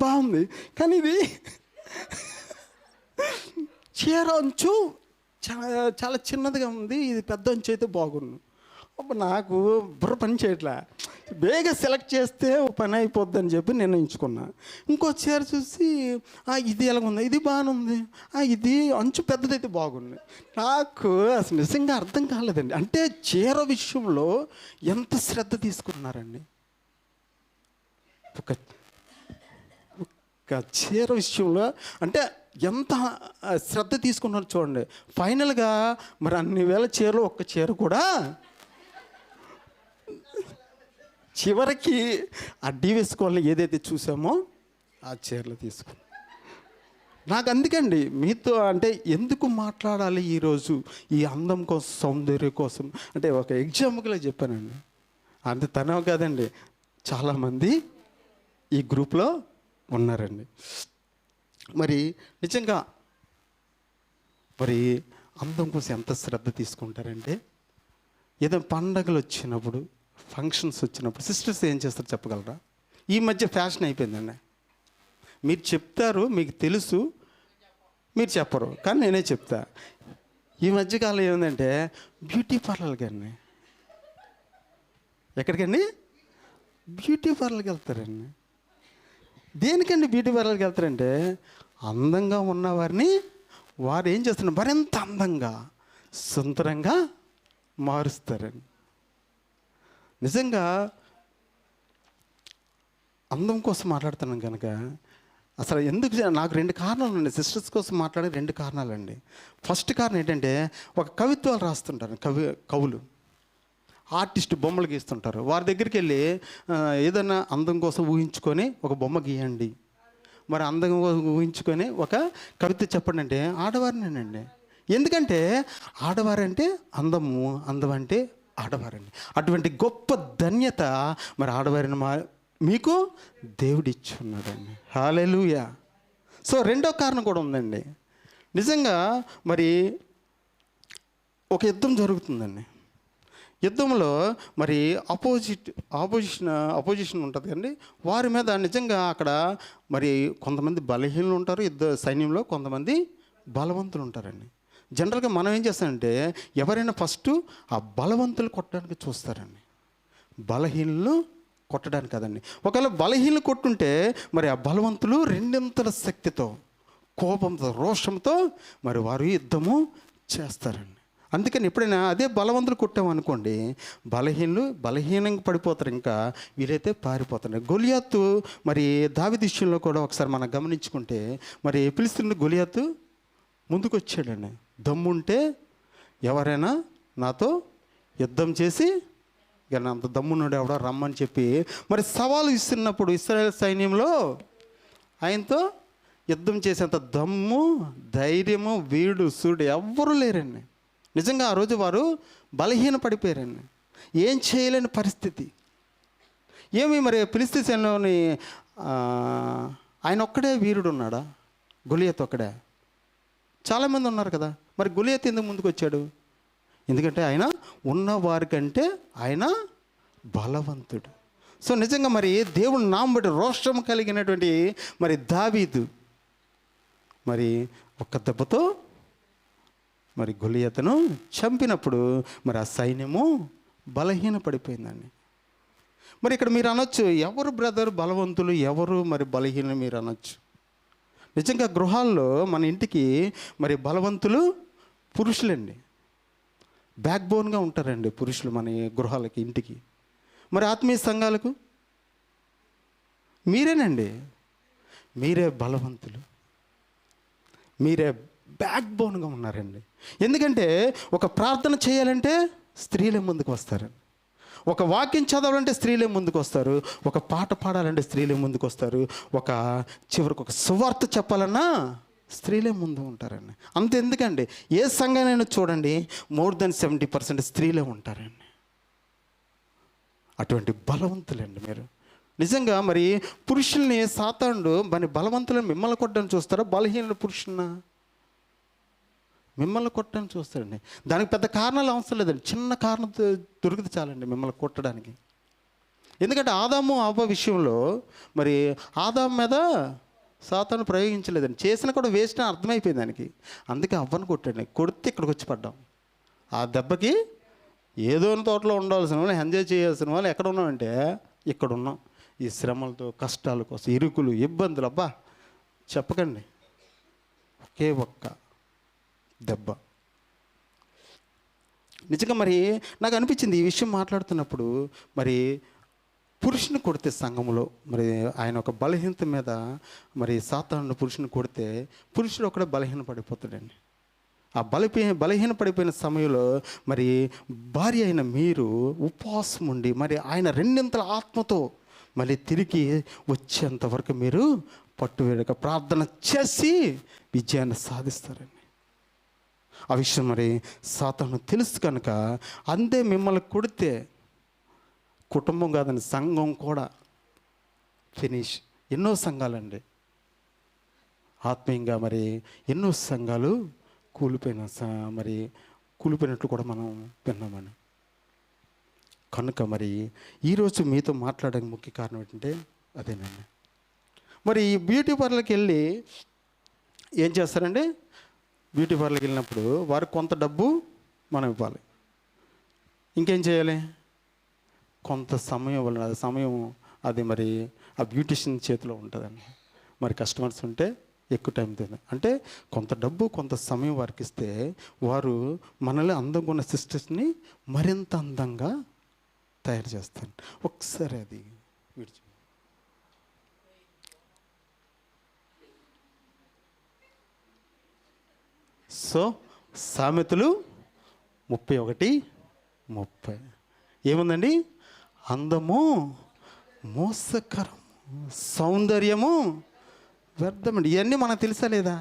బాగుంది, కానీ ఇది చీర అంచు చాలా చిన్నదిగా ఉంది, ఇది పెద్ద అంచు అయితే బాగుండు. అప్పుడు నాకు బుర్ర పని చేయట్లా, బేగా సెలెక్ట్ చేస్తే పని అయిపోద్దని చెప్పి నిర్ణయించుకున్నా. ఇంకో చీర చూసి ఇది ఎలాగుంది, ఇది బాగానే ఉంది, ఇది అంచు పెద్దదైతే బాగుంది. నాకు అసలు నిజంగా అర్థం కాలేదండి. అంటే చీర విషయంలో ఎంత శ్రద్ధ తీసుకున్నారండి, ఒక చీర విషయంలో అంటే ఎంత శ్రద్ధ తీసుకున్నారు చూడండి. ఫైనల్గా మరి అన్ని వేల చీరలు ఒక్క చీర కూడా చివరికి ఆ డివిఎస్ కాలనీ ఏదైతే చూసామో ఆ చీరలు తీసుకుని నాకు అందుకండి మీతో అంటే ఎందుకు మాట్లాడాలి ఈరోజు ఈ అందం కోసం సౌందర్యం కోసం అంటే ఒక ఎగ్జాంపుల్గా చెప్పానండి. అంత తనే కాదండి, చాలామంది ఈ గ్రూప్లో ఉన్నారండి. మరి నిజంగా మరి అందం కోసం ఎంత శ్రద్ధ తీసుకుంటారంటే ఏదైనా పండగలు వచ్చినప్పుడు ఫంక్షన్స్ వచ్చినప్పుడు సిస్టర్స్ ఏం చేస్తారు చెప్పగలరా? ఈ మధ్య ఫ్యాషన్ అయిపోయిందండి. మీరు చెప్తారు, మీకు తెలుసు, మీరు చెప్పరు, కానీ నేనే చెప్తా. ఈ మధ్యకాలం ఏముందంటే బ్యూటీ పార్లర్కి అండి. ఎక్కడికండి? బ్యూటీ పార్లర్కి వెళ్తారండి. దేనికండి బ్యూటీ పార్లర్కి వెళ్తారంటే అందంగా ఉన్నవారిని వారు ఏం చేస్తున్నారు, మరింత అందంగా సుందరంగా మారుస్తారండి. నిజంగా అందం కోసం మాట్లాడుతున్నాను కనుక అసలు ఎందుకు నాకు 2 కారణాలు ఉన్నాయి. సిస్టర్స్ కోసం మాట్లాడే 2 కారణాలండి. ఫస్ట్ కారణం ఏంటంటే ఒక కవిత్వాలు రాస్తుంటారు కవులు, ఆర్టిస్ట్ బొమ్మలు గీస్తుంటారు. వారి దగ్గరికి వెళ్ళి ఏదైనా అందం కోసం ఊహించుకొని ఒక బొమ్మ గీయండి, మరి అందంగా ఊహించుకొని ఒక కవిత చెప్పండి అంటే ఆడవారినేనండి. ఎందుకంటే ఆడవారంటే అందము, అందం అంటే ఆడవారండి. అటువంటి గొప్ప ధన్యత మరి ఆడవారిని మీకు దేవుడిచ్చి ఉన్నాడండి. హల్లెలూయా. సో రెండో కారణం కూడా ఉందండి. నిజంగా మరి ఒక యుద్ధం జరుగుతుందండి. యుద్ధంలో మరి అపోజిషన్ ఉంటుంది కండి. వారి మీద నిజంగా అక్కడ మరి కొంతమంది బలహీనలు ఉంటారు సైన్యంలో, కొంతమంది బలవంతులు ఉంటారండి. జనరల్గా మనం ఏం చేస్తామంటే ఎవరైనా ఫస్ట్ ఆ బలవంతులు కొట్టడానికి చూస్తారండి, బలహీనలు కొట్టడానికి కదండి. ఒకవేళ బలహీనలు కొట్టుంటే మరి ఆ బలవంతులు 2 శక్తితో, కోపంతో, రోషంతో మరి వారు యుద్ధము చేస్తారండి. అందుకని ఎప్పుడైనా అదే బలవంతులు కొట్టామనుకోండి బలహీనంగా పడిపోతారు, ఇంకా వీరైతే పారిపోతారు. గొలియాతు మరి దావీదు విషయంలో కూడా ఒకసారి మనం గమనించుకుంటే మరి ఫిలిష్తీయుల గొలియాతు ముందుకు వచ్చాడండి. దమ్ముంటే ఎవరైనా నాతో యుద్ధం చేసి, ఇక అంత దమ్మున్నాడు ఎవడో రమ్మని చెప్పి మరి సవాలు ఇస్తున్నప్పుడు ఇశ్రాయేల్ సైన్యంలో ఆయనతో యుద్ధం చేసేంత దమ్ము, ధైర్యము, వీడు సూడు ఎవ్వరూ లేరండి. నిజంగా ఆ రోజు వారు బలహీన పడిపోయారండి, ఏం చేయలేని పరిస్థితి. ఏమి మరి ఫిలిష్తీ సైన్యంలోని ఆయన ఒక్కడే వీరుడు ఉన్నాడా? గొలియాతు ఒక్కడే? చాలామంది ఉన్నారు కదా. మరి గొలియాతు ఎందుకు ముందుకు వచ్చాడు? ఎందుకంటే ఆయన ఉన్నవారి కంటే ఆయన బలవంతుడు. సో నిజంగా మరి దేవుని నామం బట్టి రోషం కలిగినటువంటి మరి దావీదు మరి ఒక్క దెబ్బతో మరి గొలియాతును చంపినప్పుడు మరి ఆ సైన్యము బలహీన పడిపోయిందండి. మరి ఇక్కడ మీరు అనొచ్చు, ఎవరు బ్రదర్ బలవంతులు, ఎవరు మరి బలహీన మీరు అనొచ్చు. నిజంగా గృహాల్లో మన ఇంటికి మరి బలవంతులు పురుషులండి, బ్యాక్ బోన్గా ఉంటారండి పురుషులు మన గృహాలకి, ఇంటికి. మరి ఆత్మీయ సంఘాలకు మీరేనండి, మీరే బలవంతులు, మీరే బ్యాక్ బోన్గా ఉన్నారండి. ఎందుకంటే ఒక ప్రార్థన చేయాలంటే స్త్రీలే ముందుకు వస్తారండి, ఒక వాక్యం చదవాలంటే స్త్రీలే ముందుకు వస్తారు, ఒక పాట పాడాలంటే స్త్రీలే ముందుకు వస్తారు, చివరికి ఒక సువార్త చెప్పాలన్నా స్త్రీలే ముందు ఉంటారండి. అంత ఎందుకండి, ఏ సంఘానైనా చూడండి మోర్ దెన్ 70% స్త్రీలే ఉంటారండి. అటువంటి బలవంతులండి మీరు. నిజంగా మరి పురుషుల్ని సాతానుడు మరి బలవంతులను మిమ్మల్ని కొట్టడానికి చూస్తారా, బలహీన పురుషున్న మిమ్మల్ని కొట్టడానికి చూస్తారండి. దానికి పెద్ద కారణాలు అవసరం లేదండి, చిన్న కారణం దొరికితే చాలండి మిమ్మల్ని కొట్టడానికి. ఎందుకంటే ఆదాము అవ్వ విషయంలో మరి ఆదాము మీద సాతాను ప్రయోగించలేదండి, చేసినా కూడా వేస్ట్ అని అర్థమైపోయింది దానికి. అందుకే అవ్వను కొట్టాడు, కొడితే ఇక్కడికి వచ్చి పడ్డాం. ఆ దెబ్బకి ఏదో తోటలో ఉండాల్సిన వాళ్ళు, ఎంజాయ్ చేయాల్సిన వాళ్ళు ఎక్కడ ఉన్నామంటే ఇక్కడ ఉన్నాం. ఈ శ్రమలతో, కష్టాల కోసం, ఇరుకులు, ఇబ్బందులు, అబ్బా చెప్పకండి, ఒకే ఒక్క దెబ్బ. నిజంగా మరి నాకు అనిపించింది ఈ విషయం మాట్లాడుతున్నప్పుడు, మరి పురుషుని కొడితే సంఘంలో మరి ఆయన ఒక బలహీనత మీద మరి సాతాను పురుషుని కొడితే పురుషుడు ఒకడే బలహీన పడిపోతాడండి. ఆ బలహీన పడిపోయిన సమయంలో మరి భార్య అయిన మీరు ఉపవాసం ఉండి మరి ఆయన రెండింతల ఆత్మతో మళ్ళీ తిరిగి వచ్చేంత వరకు మీరు పట్టువేడక ప్రార్థన చేసి విజయాన్ని సాధిస్తారండి. ఆ విషయం మరి సాతాను తెలుసు కనుక అంతే మిమ్మల్ని కొడితే కుటుంబం కాదండి, సంఘం కూడా ఫినిష్. ఎన్నో సంఘాలండి ఆత్మీయంగా మరి ఎన్నో సంఘాలు కూలిపోయినట్లు కూడా మనం విన్నామని. కనుక మరి ఈరోజు మీతో మాట్లాడడానికి ముఖ్య కారణం ఏంటంటే అదేనండి. మరి ఈ బ్యూటీ పార్లర్కి వెళ్ళి ఏం చేస్తారండి? బ్యూటీ పార్లర్కి వెళ్ళినప్పుడు వారికి కొంత డబ్బు మనం ఇవ్వాలి. ఇంకేం చేయాలి? కొంత సమయం అది మరి ఆ బ్యూటిషియన్ చేతిలో ఉంటుందండి. మరి కస్టమర్స్ ఉంటే ఎక్కువ టైం తింది అంటే కొంత డబ్బు కొంత సమయం వారికి ఇస్తే వారు మనల్ని అందంగా ఉన్న సిస్టర్స్ని మరింత అందంగా తయారు చేస్తాను. ఒకసారి అది విడిచి సో సామెతలు 31:30 ఏముందండి? అందము మోసకరం, సౌందర్యము వ్యర్థమండి. ఇవన్నీ మనకు తెలుసా లేదా?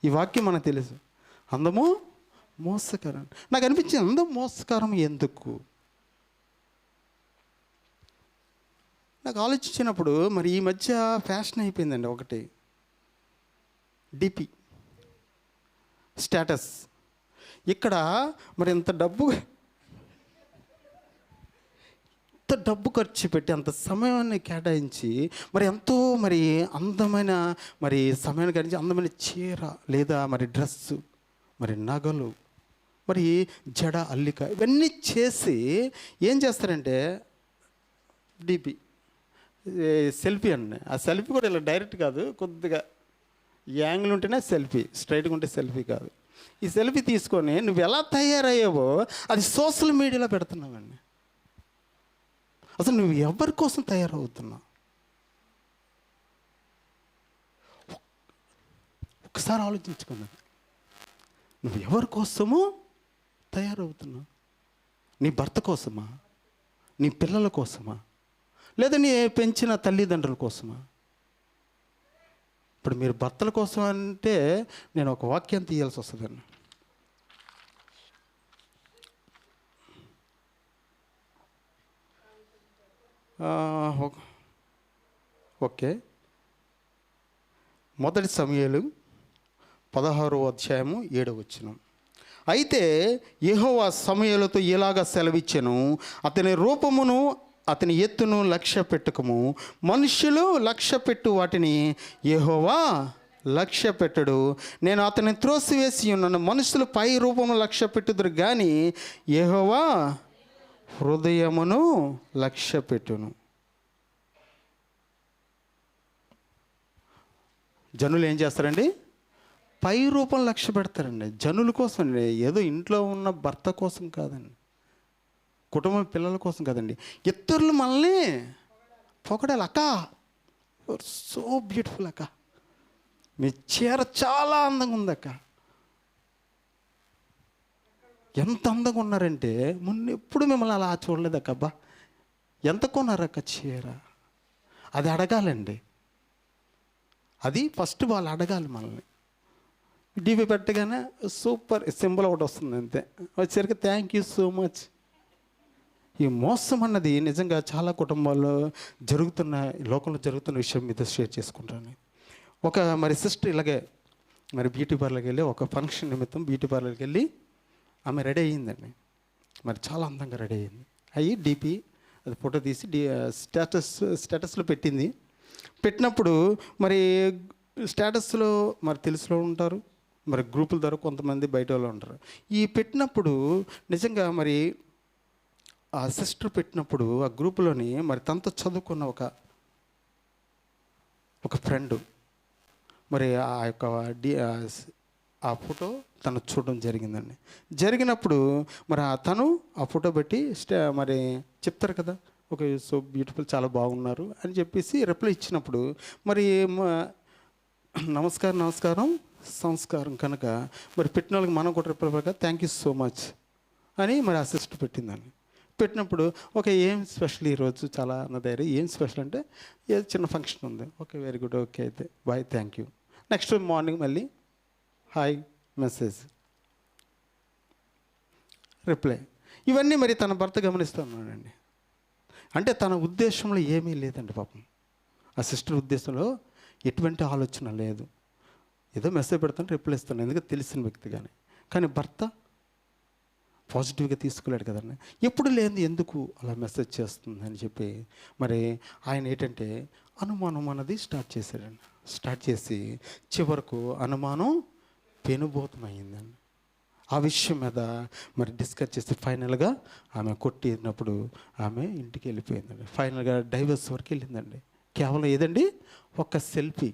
ఈ వాక్యం మనకు తెలుసు. అందము మోసకరం. నాకు అనిపించింది అందం మోసకరం ఎందుకు? నాకు ఆలోచించినప్పుడు మరి ఈ మధ్య ఫ్యాషన్ అయిపోయిందండి ఒకటి, డిపి స్టేటస్. ఇక్కడ మరి ఇంత డబ్బు ఖర్చు పెట్టి అంత సమయాన్ని కేటాయించి మరి ఎంతో మరి అందమైన మరి సమయాన్ని కేటాయించి అందమైన చీర లేదా మరి డ్రెస్సు మరి నగలు మరి జడ అల్లిక ఇవన్నీ చేసి ఏం చేస్తారంటే డిపి సెల్ఫీ అండి. ఆ సెల్ఫీ కూడా ఇలా డైరెక్ట్ కాదు, కొద్దిగా యాంగిల్ ఉంటేనే సెల్ఫీ, స్ట్రైట్గా ఉంటే సెల్ఫీ కాదు. ఈ సెల్ఫీ తీసుకొని నువ్వు ఎలా తయారయ్యావో అది సోషల్ మీడియాలో పెడుతున్నావండి. అసలు నువ్వు ఎవరి కోసం తయారవుతున్నావు? ఒకసారి ఆలోచించుకున్నాను. నువ్వు ఎవరి కోసమో తయారవుతున్నావు? నీ భర్త కోసమా? నీ పిల్లల కోసమా? లేదా నీ పెంచిన తల్లిదండ్రుల కోసమా? ఇప్పుడు మీరు భర్తల కోసం అంటే నేను ఒక వాక్యం తీయాల్సి వస్తుందండి. ఓకే, 1 సమూయేలు 16:7 అయితే యెహోవా సమూయేలుతో ఇలాగా సెలవిచ్చెను, అతని రూపమును అతని ఎత్తును లక్ష్య పెట్టుకము, మనుష్యులు లక్ష్య పెట్టు వాటిని యెహోవా లక్ష్య పెట్టడు. నేను అతని త్రోసివేసి ఉన్నాను. మనుషులు పై రూపము లక్ష్య పెట్టుదురు కానీ యెహోవా హృదయమును లక్ష్య పెట్టును. జనులు ఏం చేస్తారండి? పై రూపం లక్ష్య పెడతారండి. జనుల కోసం అండి, ఏదో ఇంట్లో ఉన్న భర్త కోసం కాదండి, కుటుంబం పిల్లల కోసం కాదండి, ఇతరులు మనల్ని పొగడాలి. అక్క సో బ్యూటిఫుల్ అక్క, మీ చీర చాలా అందంగా ఉంది అక్క, ఎంత అందంగా ఉన్నారంటే మొన్న ఎప్పుడు మిమ్మల్ని అలా చూడలేదు అక్క, అబ్బా ఎంత కొన్నారక్క చీర, అది అడగాలండి. అది ఫస్ట్ వాళ్ళు అడగాలి మనల్ని. డిపి పెట్టగానే సూపర్ సింబల్ ఒకటి వస్తుంది అంతే, వచ్చేసరికి థ్యాంక్ యూ సో మచ్. ఈ మోసం అన్నది నిజంగా చాలా కుటుంబాల్లో లోకంలో జరుగుతున్న విషయం మీద షేర్ చేసుకుంటాను. ఒక మరి సిస్టర్ ఇలాగే మరి బ్యూటీ పార్లర్కి వెళ్ళి ఒక ఫంక్షన్ నిమిత్తం బ్యూటీ పార్లర్కి వెళ్ళి ఆమె రెడీ అయ్యిందండి. మరి చాలా అందంగా రెడీ అయ్యింది. అయ్యి డిపి అది ఫోటో తీసి స్టేటస్లో పెట్టింది. పెట్టినప్పుడు మరి స్టేటస్లో మరి తెలుసులో ఉంటారు, మరి గ్రూపుల ద్వారా కొంతమంది బయట వాళ్ళు ఉంటారు. ఈ పెట్టినప్పుడు నిజంగా మరి ఆ సిస్టర్ పెట్టినప్పుడు ఆ గ్రూపులోని మరి తనతో చదువుకున్న ఒక ఫ్రెండు మరి ఆ యొక్క ఆ ఫోటో తను చూడడం జరిగిందండి. జరిగినప్పుడు మరి తను ఆ ఫోటో పెట్టి మరి చెప్తారు కదా, ఓకే సో బ్యూటిఫుల్, చాలా బాగున్నారు అని చెప్పేసి రిప్లై ఇచ్చినప్పుడు మరి నమస్కారం సంస్కారం కనుక మరి పెట్టిన వాళ్ళకి మనం కూడా reply thank you so much అని మరి ఆ సిస్టర్ పెట్టిందని. పెట్టినప్పుడు ఓకే ఏం స్పెషల్ ఈరోజు చాలా అన్నదారు, ఏం స్పెషల్ అంటే ఏదో చిన్న ఫంక్షన్ ఉంది. ఓకే వెరీ గుడ్, ఓకే అయితే bye, thank you. Next morning మళ్ళీ హాయ్ మెసేజ్, రిప్లై. ఇవన్నీ మరి తన భర్త గమనిస్తున్నాడండి. అంటే తన ఉద్దేశంలో ఏమీ లేదండి పాపం. ఆ సిస్టర్ ఉద్దేశంలో ఎటువంటి ఆలోచన లేదు. ఏదో మెసేజ్ పెడతాను, రిప్లై ఇస్తాను, ఎందుకంటే తెలిసిన వ్యక్తిగానే. కానీ భర్త పాజిటివ్గా తీసుకోలేడు కదండి. ఎప్పుడు లేని ఎందుకు అలా మెసేజ్ చేస్తుంది అని చెప్పి మరి ఆయన ఏంటంటే అనుమానం అన్నది స్టార్ట్ చేశాడండి. స్టార్ట్ చేసి చివరకు అనుమానం పెనుభూతమైందండి. ఆ విషయం మీద మరి డిస్కస్ చేసి ఫైనల్గా ఆమె కొట్టినప్పుడు ఆమె ఇంటికి వెళ్ళిపోయిందండి. ఫైనల్గా డైవర్స్ వరకు వెళ్ళిందండి. కేవలం ఏదండి, ఒక సెల్ఫీ,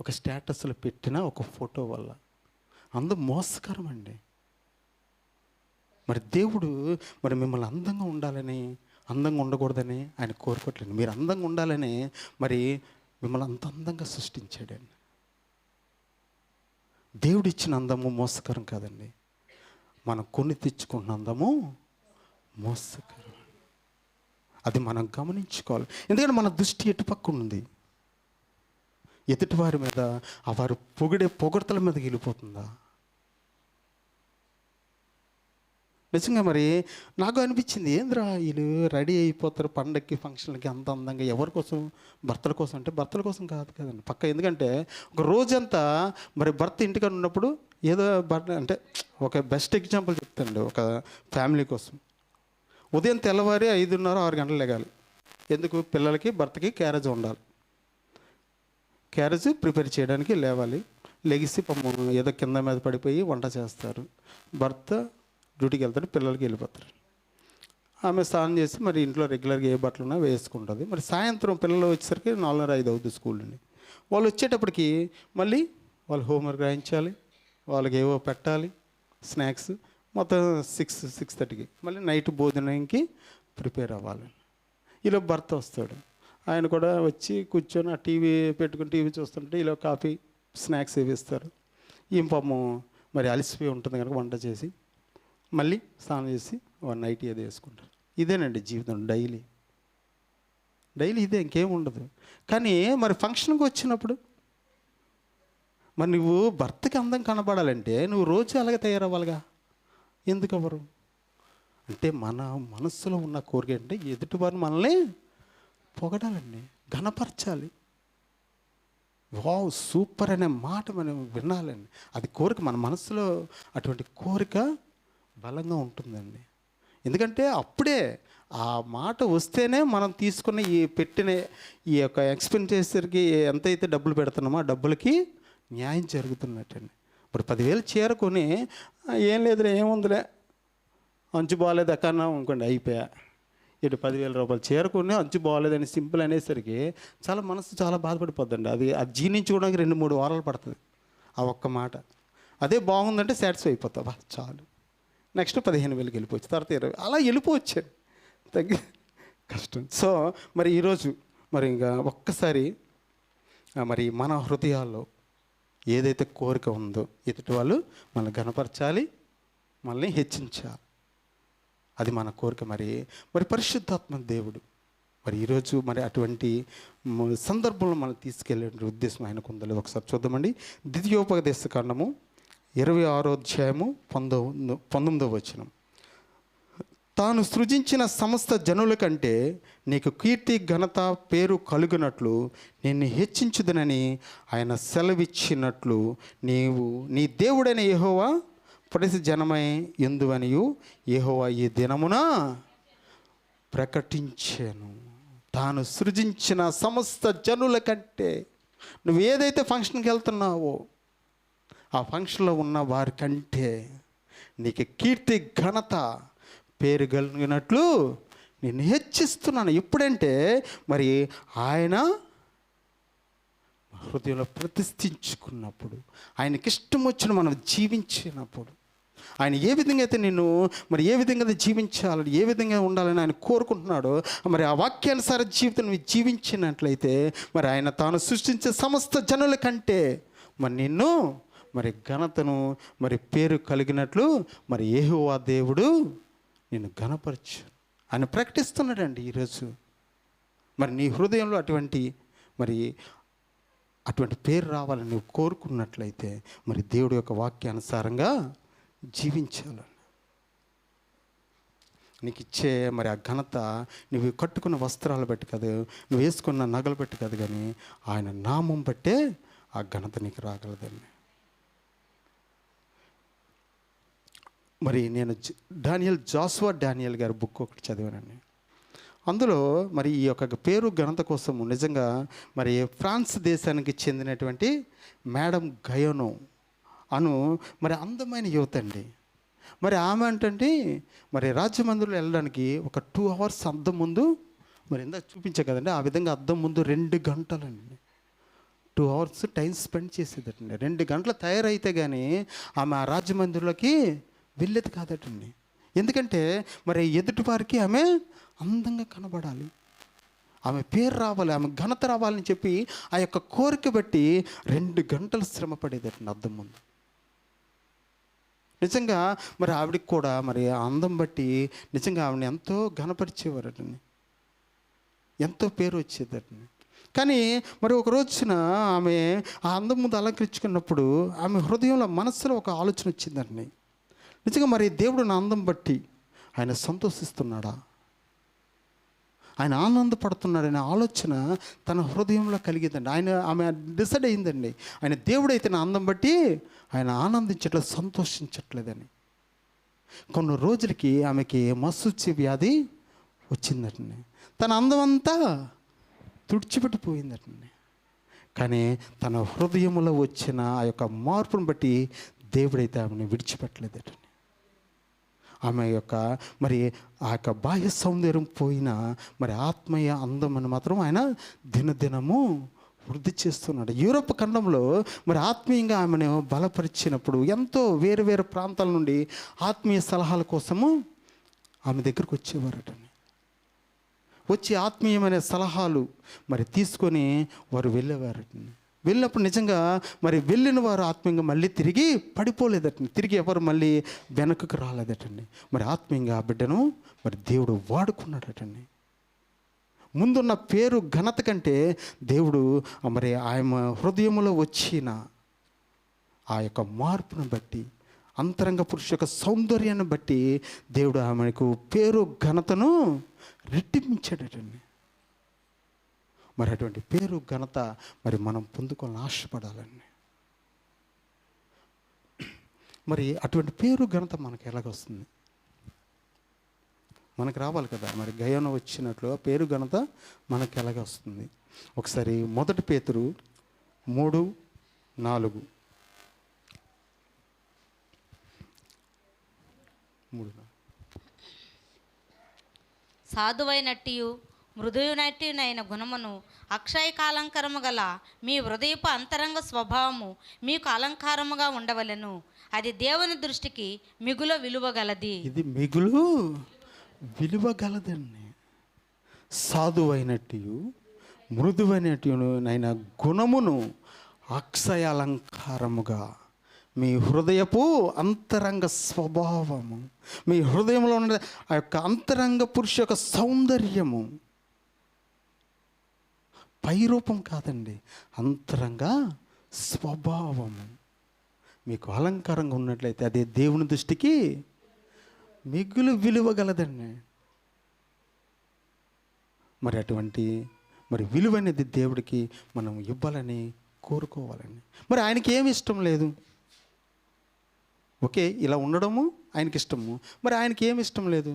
ఒక స్టేటస్లో పెట్టిన ఒక ఫోటో వల్ల. అందు మోసకరం అండి. మరి దేవుడు మరి మిమ్మల్ని అందంగా ఉండాలని, అందంగా ఉండకూడదని ఆయన కోరుకోవట్లేదు. మీరు అందంగా ఉండాలని మరి మిమ్మల్ని అంత అందంగా సృష్టించాడండి. దేవుడు ఇచ్చిన అందము మోసకరం కాదండి, మనం కొని తెచ్చుకున్న అందము మోసకరం. అది మనం గమనించుకోవాలి. ఎందుకంటే మన దృష్టి ఎటుపక్క ఉంది, ఎదుటివారి మీద, వారు పొగడతల మీద వెళ్ళిపోతుందా? నిజంగా మరి నాకు అనిపించింది, ఏంద్రా వీళ్ళు రెడీ అయిపోతారు పండగకి, ఫంక్షన్లకి అంత అందంగా. ఎవరి కోసం? భర్తల కోసం. అంటే భర్తల కోసం కాదు కదండి పక్క. ఎందుకంటే ఒక రోజంతా మరి భర్త ఇంటికి ఉన్నప్పుడు ఏదో అంటే ఒక బెస్ట్ ఎగ్జాంపుల్ చెప్తానండి. ఒక ఫ్యామిలీ కోసం ఉదయం తెల్లవారి 5:30-6 గంటలు లెగాలి. ఎందుకు? పిల్లలకి భర్తకి క్యారేజ్ ఉండాలి. క్యారేజ్ ప్రిపేర్ చేయడానికి లేవాలి. లెగిసి ఏదో కింద మీద పడిపోయి వంట చేస్తారు. భర్త డ్యూటీకి వెళ్తారు, పిల్లలకి వెళ్ళిపోతారు. ఆమె స్నానం చేసి మరి ఇంట్లో రెగ్యులర్గా ఏ బట్టలు ఉన్నా వేసుకుంటుంది. మరి సాయంత్రం పిల్లలు వచ్చేసరికి 4:30-5 అవుతుంది స్కూల్ నుండి. వాళ్ళు వచ్చేటప్పటికి మళ్ళీ వాళ్ళు హోంవర్క్ రాయించాలి, వాళ్ళకి ఏవో పెట్టాలి, స్నాక్స్, మొత్తం 6-6:30కి మళ్ళీ నైట్ భోజనానికి ప్రిపేర్ అవ్వాలి. ఇలా భర్త వస్తాడు. ఆయన కూడా వచ్చి కూర్చొని ఆ టీవీ పెట్టుకుని టీవీ చూస్తుంటే ఇలా కాఫీ స్నాక్స్ ఏవి ఇస్తారు. ఈ పాపం మరి అలసిపోయి ఉంటుంది కనుక వంట చేసి మళ్ళీ స్నానం చేసి నైట్ ఏదో వేసుకుంటారు. ఇదేనండి జీవితం. డైలీ ఇదే, ఇంకేం ఉండదు. కానీ మరి ఫంక్షన్కి వచ్చినప్పుడు మరి నువ్వు భర్తకి అందం కనబడాలంటే నువ్వు రోజు అలాగే తయారవ్వాలిగా. ఎందుకు అవ్వరు? అంటే మన మనస్సులో ఉన్న కోరిక అంటే ఎదుటివారిని మనల్ని పొగడాలండి, ఘనపరచాలి. వావ్ సూపర్ అనే మాట మనం వినాలండి. అది కోరిక, మన మనసులో అటువంటి కోరిక బలంగా ఉంటుందండి. ఎందుకంటే అప్పుడే ఆ మాట వస్తేనే మనం తీసుకున్న ఈ పెట్టిన ఈ యొక్క ఎక్స్పెండిచర్కి ఎంతైతే డబ్బులు పెడుతున్నామో ఆ డబ్బులకి న్యాయం జరుగుతున్నట్టండి. ఇప్పుడు 10,000 చేరుకొని ఏం లేదులే, ఏముందిలే, అంచు బాగాలేదు అక్కడన్నా అనుకోండి, అయిపోయా. ఇటు 10,000 రూపాయలు చేరుకుని అంచు బాగాలేదని సింపుల్ అనేసరికి చాలా మనసు చాలా బాధపడిపోద్దండి. అది జీర్ణించుకోవడానికి 2-3 వారాలు పడుతుంది ఆ ఒక్క మాట. అదే బాగుందంటే సాటిస్ఫై అయిపోతావా, చాలు. నెక్స్ట్ 15,000కి వెళ్ళిపోవచ్చు, తర్వాత 20,000 అలా వెళ్ళిపోవచ్చాను, తగ్గి కష్టం. సో మరి ఈరోజు మరి ఇంకా ఒక్కసారి మరి మన హృదయాల్లో ఏదైతే కోరిక ఉందో ఎదుటి వాళ్ళు మనల్ని గణపరచాలి, మనల్ని హెచ్చించాలి, అది మన కోరిక. మరి పరిశుద్ధాత్మ దేవుడు మరి ఈరోజు మరి అటువంటి సందర్భంలో మనం తీసుకెళ్ళే ఉద్దేశం ఆయనకు ఉందో ఒకసారి చూద్దామండి. ద్వితీయోపదేశ కాండము 26వ అధ్యాయము 19వ వచనం. తాను సృజించిన సమస్త జనుల కంటే నీకు కీర్తి ఘనత పేరు కలుగునట్లు నిన్ను హెచ్చించుదనని ఆయన సెలవిచ్చినట్లు నీవు నీ దేవుడైన యెహోవా ప్రతి జనమై ఎందువనియు యెహోవా ఈ దినమున ప్రకటించాను. తాను సృజించిన సమస్త జనుల కంటే నువ్వు ఏదైతే ఫంక్షన్కి వెళ్తున్నావో ఆ ఫంక్షన్లో ఉన్న వారి కంటే నీకు కీర్తి ఘనత పేరు కలిగినట్లు నేను హెచ్చిస్తున్నాను. ఎప్పుడంటే మరి ఆయన హృదయంలో ప్రతిష్ఠించుకున్నప్పుడు, ఆయనకి ఇష్టం వచ్చిన మనం జీవించినప్పుడు, ఆయన ఏ విధంగా అయితే నిన్ను మరి ఏ విధంగా జీవించాలని, ఏ విధంగా ఉండాలని ఆయన కోరుకుంటున్నాడో మరి ఆ వాక్యానుసార జీవితం నువ్వు జీవించినట్లయితే మరి ఆయన తాను సృష్టించే సమస్త జనుల కంటే మరి నిన్ను మరి ఘనతను మరి పేరు కలిగినట్లు మరి యెహోవా దేవుడు నిన్ను ఘనపరచు అని ప్రకటిస్తున్నాడండి ఈరోజు. మరి నీ హృదయంలో అటువంటి పేరు రావాలని నువ్వు కోరుకున్నట్లయితే మరి దేవుడి యొక్క వాక్యానుసారంగా జీవించాలని. నీకు ఇచ్చే మరి ఆ ఘనత నువ్వు కట్టుకున్న వస్త్రాలు బట్టి కాదు, నువ్వు వేసుకున్న నగలు బట్టి కాదు, కానీ ఆయన నామం బట్టే ఆ ఘనత నీకు రాగలదండి. మరి నేను జాషువా డానియల్ గారి బుక్ ఒకటి చదివానండి. అందులో మరి ఈ యొక్క పేరు ఘనత కోసం నిజంగా మరి ఫ్రాన్స్ దేశానికి చెందినటువంటి మేడం గయోనో అను మరి అందమైన యువత అండి. మరి ఆమె అంటే మరి రాజమందిరంలో వెళ్ళడానికి ఒక 2 hours అద్దం ముందు, మరి ఇందాక చూపించే కదండి, ఆ విధంగా అద్దం ముందు 2 గంటలండి 2 hours టైం స్పెండ్ చేసేదటండి. 2 గంటలు తయారైతే కానీ ఆమె ఆ రాజమందిరంలోకి వెళ్ళేది కాదటండి. ఎందుకంటే మరి ఎదుటి వారికి ఆమె అందంగా కనబడాలి, ఆమె పేరు రావాలి, ఆమె ఘనత రావాలని చెప్పి ఆ యొక్క కోరిక బట్టి 2 గంటలు శ్రమ పడేదటండి అద్దం ముందు. నిజంగా మరి ఆవిడకి కూడా మరి ఆ అందం బట్టి నిజంగా ఆవిడని ఎంతో ఘనపరిచేవారటండి, ఎంతో పేరు వచ్చేదటండి. కానీ మరి ఒక రోజున ఆమె ఆ అందం ముందు అలంకరించుకున్నప్పుడు ఆమె హృదయంలో మనసులో ఒక ఆలోచన వచ్చిందండి. నిజంగా మరి దేవుడు నా అందం బట్టి ఆయన సంతోషిస్తున్నాడా, ఆయన ఆనందపడుతున్నాడనే ఆలోచన తన హృదయంలో కలిగిందండి. ఆమె డిసైడ్ అయిందండి, ఆయన దేవుడైతే నా అందం బట్టి ఆయన ఆనందించట్లేదు, సంతోషించట్లేదని. కొన్ని రోజులకి ఆమెకి మస్సొచ్చే వ్యాధి వచ్చిందటండి. తన అందం అంతా తుడిచిపెట్టిపోయిందటండి. కానీ తన హృదయంలో వచ్చిన ఆ యొక్క మార్పును బట్టి దేవుడైతే ఆమెను విడిచిపెట్టలేదటండి. ఆమె యొక్క మరి ఆ యొక్క బాహ్య సౌందర్యం పోయినా మరి ఆత్మీయ అందం అని మాత్రం ఆయన దినదినము వృద్ధి చేస్తున్నాడు. యూరోప్ ఖండంలో మరి ఆత్మీయంగా ఆమెను బలపరిచినప్పుడు ఎంతో వేరు వేరు ప్రాంతాల నుండి ఆత్మీయ సలహాల కోసము ఆమె దగ్గరకు వచ్చేవారటండి. వచ్చి ఆత్మీయమైన సలహాలు మరి తీసుకొని వారు వెళ్ళేవారటండి. వెళ్ళినప్పుడు నిజంగా మరి వెళ్ళిన వారు ఆత్మీయంగా మళ్ళీ తిరిగి పడిపోలేదటండి, తిరిగి ఎవరు మళ్ళీ వెనకకు రాలేదటండి. మరి ఆత్మీయంగా ఆ బిడ్డను మరి దేవుడు వాడుకున్నాడటండి. ముందున్న పేరు ఘనత కంటే దేవుడు మరి ఆయన హృదయంలో వచ్చిన ఆ యొక్క మార్పును బట్టి, అంతరంగ పురుష యొక్క సౌందర్యాన్ని బట్టి దేవుడు ఆమెకు పేరు ఘనతను రెట్టించాడటండి. మరి అటువంటి పేరు ఘనత మరి మనం పొందుకోవాలని ఆశపడాలండి. మరి అటువంటి పేరు ఘనత మనకు ఎలాగొస్తుంది? మనకు రావాలి కదా. మరి గయోన వచ్చినట్లు ఆ పేరు ఘనత మనకు ఎలాగ వస్తుంది? ఒకసారి 1 పేతురు 3:4 సాధువైనట్టియు మృదువునట్టినైన గుణమును అక్షయకాలంకరము గల మీ హృదయపు అంతరంగ స్వభావము మీకు అలంకారముగా ఉండవలెను. అది దేవుని దృష్టికి మిగుల విలువగలది. ఇది మిగులు విలువగలదండి. సాధువైనట్టు మృదువైనట్టునైన గుణమును అక్షయ అలంకారముగా మీ హృదయపు అంతరంగ స్వభావము, మీ హృదయంలో ఉన్న ఆ యొక్క అంతరంగ పురుష యొక్క సౌందర్యము, పైరూపం కాదండి, అంతరంగ స్వభావము మీకు అలంకారంగా ఉన్నట్లయితే అదే దేవుని దృష్టికి మిగులు విలువగలదండి. మరి అటువంటి మరి విలువైనది దేవుడికి మనం ఇవ్వాలని కోరుకోవాలండి. మరి ఆయనకి ఏమి ఇష్టం లేదు. ఓకే, ఇలా ఉండడము ఆయనకి ఇష్టము. మరి ఆయనకి ఏమి ఇష్టం లేదు?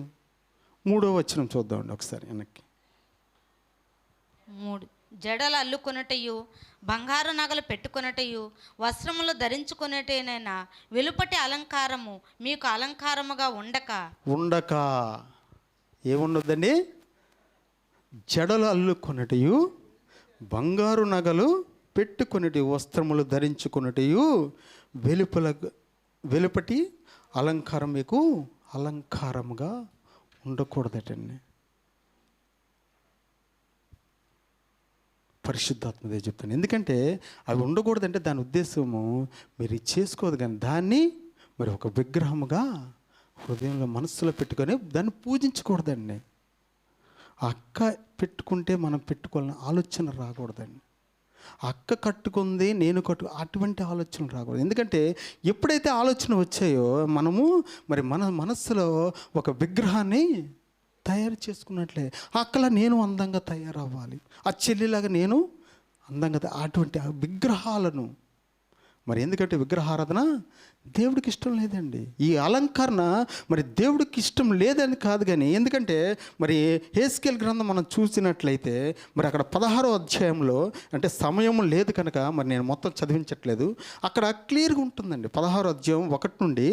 3వ వచనం చూద్దామండి ఒకసారి వెనక్కి. 3 జడలు అల్లుకొనుటయు బంగారు నగలు పెట్టుకొనుటయు వస్త్రములు ధరించుకొనుటేనైనా వెలుపటి అలంకారము మీకు అలంకారముగా ఉండక ఏముండొద్దండి? జడలు అల్లుకొనుటయు బంగారు నగలు పెట్టుకొనుటయు వస్త్రములు ధరించుకొనుటయు వెలుపటి అలంకారం మీకు అలంకారముగా ఉండకూడదటండి. పరిశుద్ధాత్మదే చెప్తాను. ఎందుకంటే అవి ఉండకూడదంటే దాని ఉద్దేశము మీరు ఇది చేసుకోదు, కానీ దాన్ని మరి ఒక విగ్రహముగా హృదయంలో మనస్సులో పెట్టుకొని దాన్ని పూజించకూడదండి. ఆ అక్క పెట్టుకుంటే మనం పెట్టుకోవాలని ఆలోచన రాకూడదండి. ఆ అక్క కట్టుకుంది నేను అటువంటి ఆలోచనలు రాకూడదు. ఎందుకంటే ఎప్పుడైతే ఆలోచన వచ్చాయో మనము మరి మన మనస్సులో ఒక విగ్రహాన్ని తయారు చేసుకున్నట్లే ఆ అక్కలా నేను అందంగా తయారవ్వాలి, ఆ చెల్లిలాగా నేను అందంగా అటువంటి ఆ విగ్రహాలను మరి ఎందుకంటే విగ్రహారాధన దేవుడికి ఇష్టం లేదండి. ఈ అలంకరణ మరి దేవుడికి ఇష్టం లేదని కాదు, కానీ ఎందుకంటే మరి హెస్కేల్ గ్రంథం మనం చూసినట్లయితే మరి అక్కడ 16వ అధ్యాయంలో, అంటే సమయం లేదు కనుక మరి నేను మొత్తం చదివించట్లేదు, అక్కడ క్లియర్గా ఉంటుందండి. 16వ అధ్యాయం 1 నుండి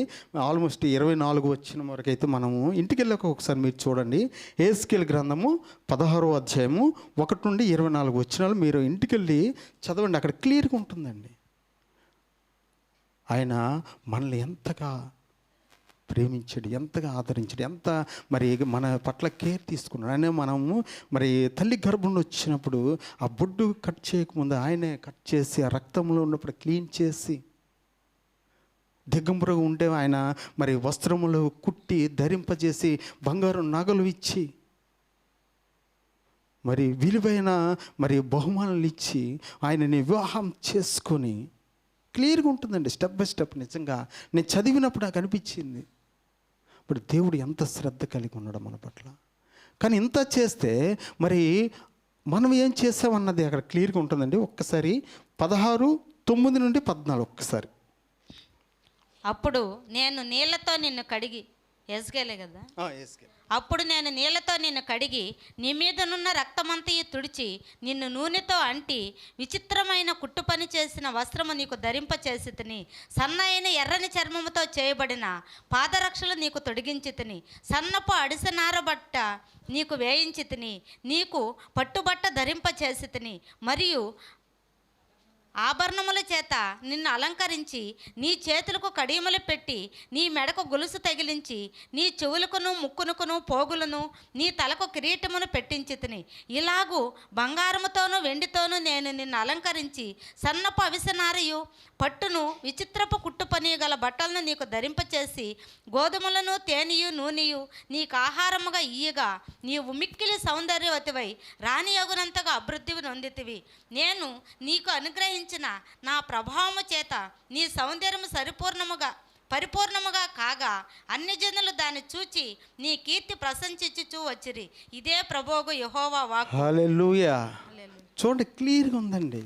ఆల్మోస్ట్ 24 వచ్చిన వరకు అయితే మనము ఇంటికి వెళ్ళక ఒకసారి మీరు చూడండి. హెస్కేల్ గ్రంథము 16వ అధ్యాయము 1 నుండి 24 వచ్చినాలు మీరు ఇంటికి వెళ్ళి చదవండి. అక్కడ క్లియర్గా ఉంటుందండి. ఆయన మనల్ని ఎంతగా ప్రేమించాడు, ఎంతగా ఆదరించాడు, ఎంత మరి మన పట్ల కేర్ తీసుకున్నాడు. ఆయన మనము మరి తల్లి గర్భంలో వచ్చినప్పుడు ఆ బొడ్డు కట్ చేయకముందు ఆయనే కట్ చేసి ఆ రక్తంలో ఉన్నప్పుడు క్లీన్ చేసి దిగంబరుగా ఉంటే ఆయన మరి వస్త్రములు కుట్టి ధరింపజేసి బంగారు నగలు ఇచ్చి మరి విలువైన మరి బహుమానాలు ఇచ్చి ఆయనని వివాహం చేసుకొని క్లియర్గా ఉంటుందండి. స్టెప్ బై స్టెప్ నిజంగా నేను చదివినప్పుడు నాకు అనిపించింది ఇప్పుడు దేవుడు ఎంత శ్రద్ధ కలిగి ఉన్నాడు మన పట్ల. కానీ ఇంత చేస్తే మరి మనం ఏం చేసామన్నది అక్కడ క్లియర్గా ఉంటుందండి. ఒక్కసారి 16:9 నుండి 14 ఒక్కసారి. అప్పుడు నేను నీళ్లతో నిన్ను కడిగి, ఎస్గేలే కదా, అప్పుడు నేను నీళ్లతో నిన్ను కడిగి నీ మీదనున్న రక్తమంతయు తుడిచి నిన్ను నూనెతో అంటి విచిత్రమైన కుట్టు పని చేసిన వస్త్రము నీకు ధరింపచేసి తిని, సన్నైన ఎర్రని చర్మముతో చేయబడిన పాదరక్షలు నీకు తొడిగించి తిని, సన్నపు అడిసెనార బట్ట నీకు వేయించి తిని, నీకు పట్టుబట్ట ధరింపచేసి తిని, మరియు ఆభరణముల చేత నిన్ను అలంకరించి నీ చేతులకు కడియములు పెట్టి నీ మెడకు గొలుసు తగిలించి నీ చెవులకును ముక్కునుకును పోగులను నీ తలకు కిరీటమును పెట్టించి తిని, ఇలాగూ బంగారముతోనూ వెండితోనూ నేను నిన్ను అలంకరించి సన్నపు అవిసెనారయు పట్టును విచిత్రపు కుట్టు పని గల బట్టలను నీకు ధరింపచేసి గోధుమలను తేనెయు నూనెయు నీకు ఆహారముగా ఇయ్యగా నీవు మిక్కిలి సౌందర్యవతివై రాణి అగునంతగా అభివృద్ధి నొందితివి. నేను నీకు అనుగ్రహించిన నా ప్రభావము చేత నీ సౌందర్యము పరిపూర్ణముగా కాగా అన్ని జనులు దాన్ని చూచి నీ కీర్తి ప్రశంసించుచూ వచ్చిరి. ఇదే ప్రభువు యెహోవా వాక్కు. హల్లెలూయా. చూడండి క్లియర్గా ఉందండి.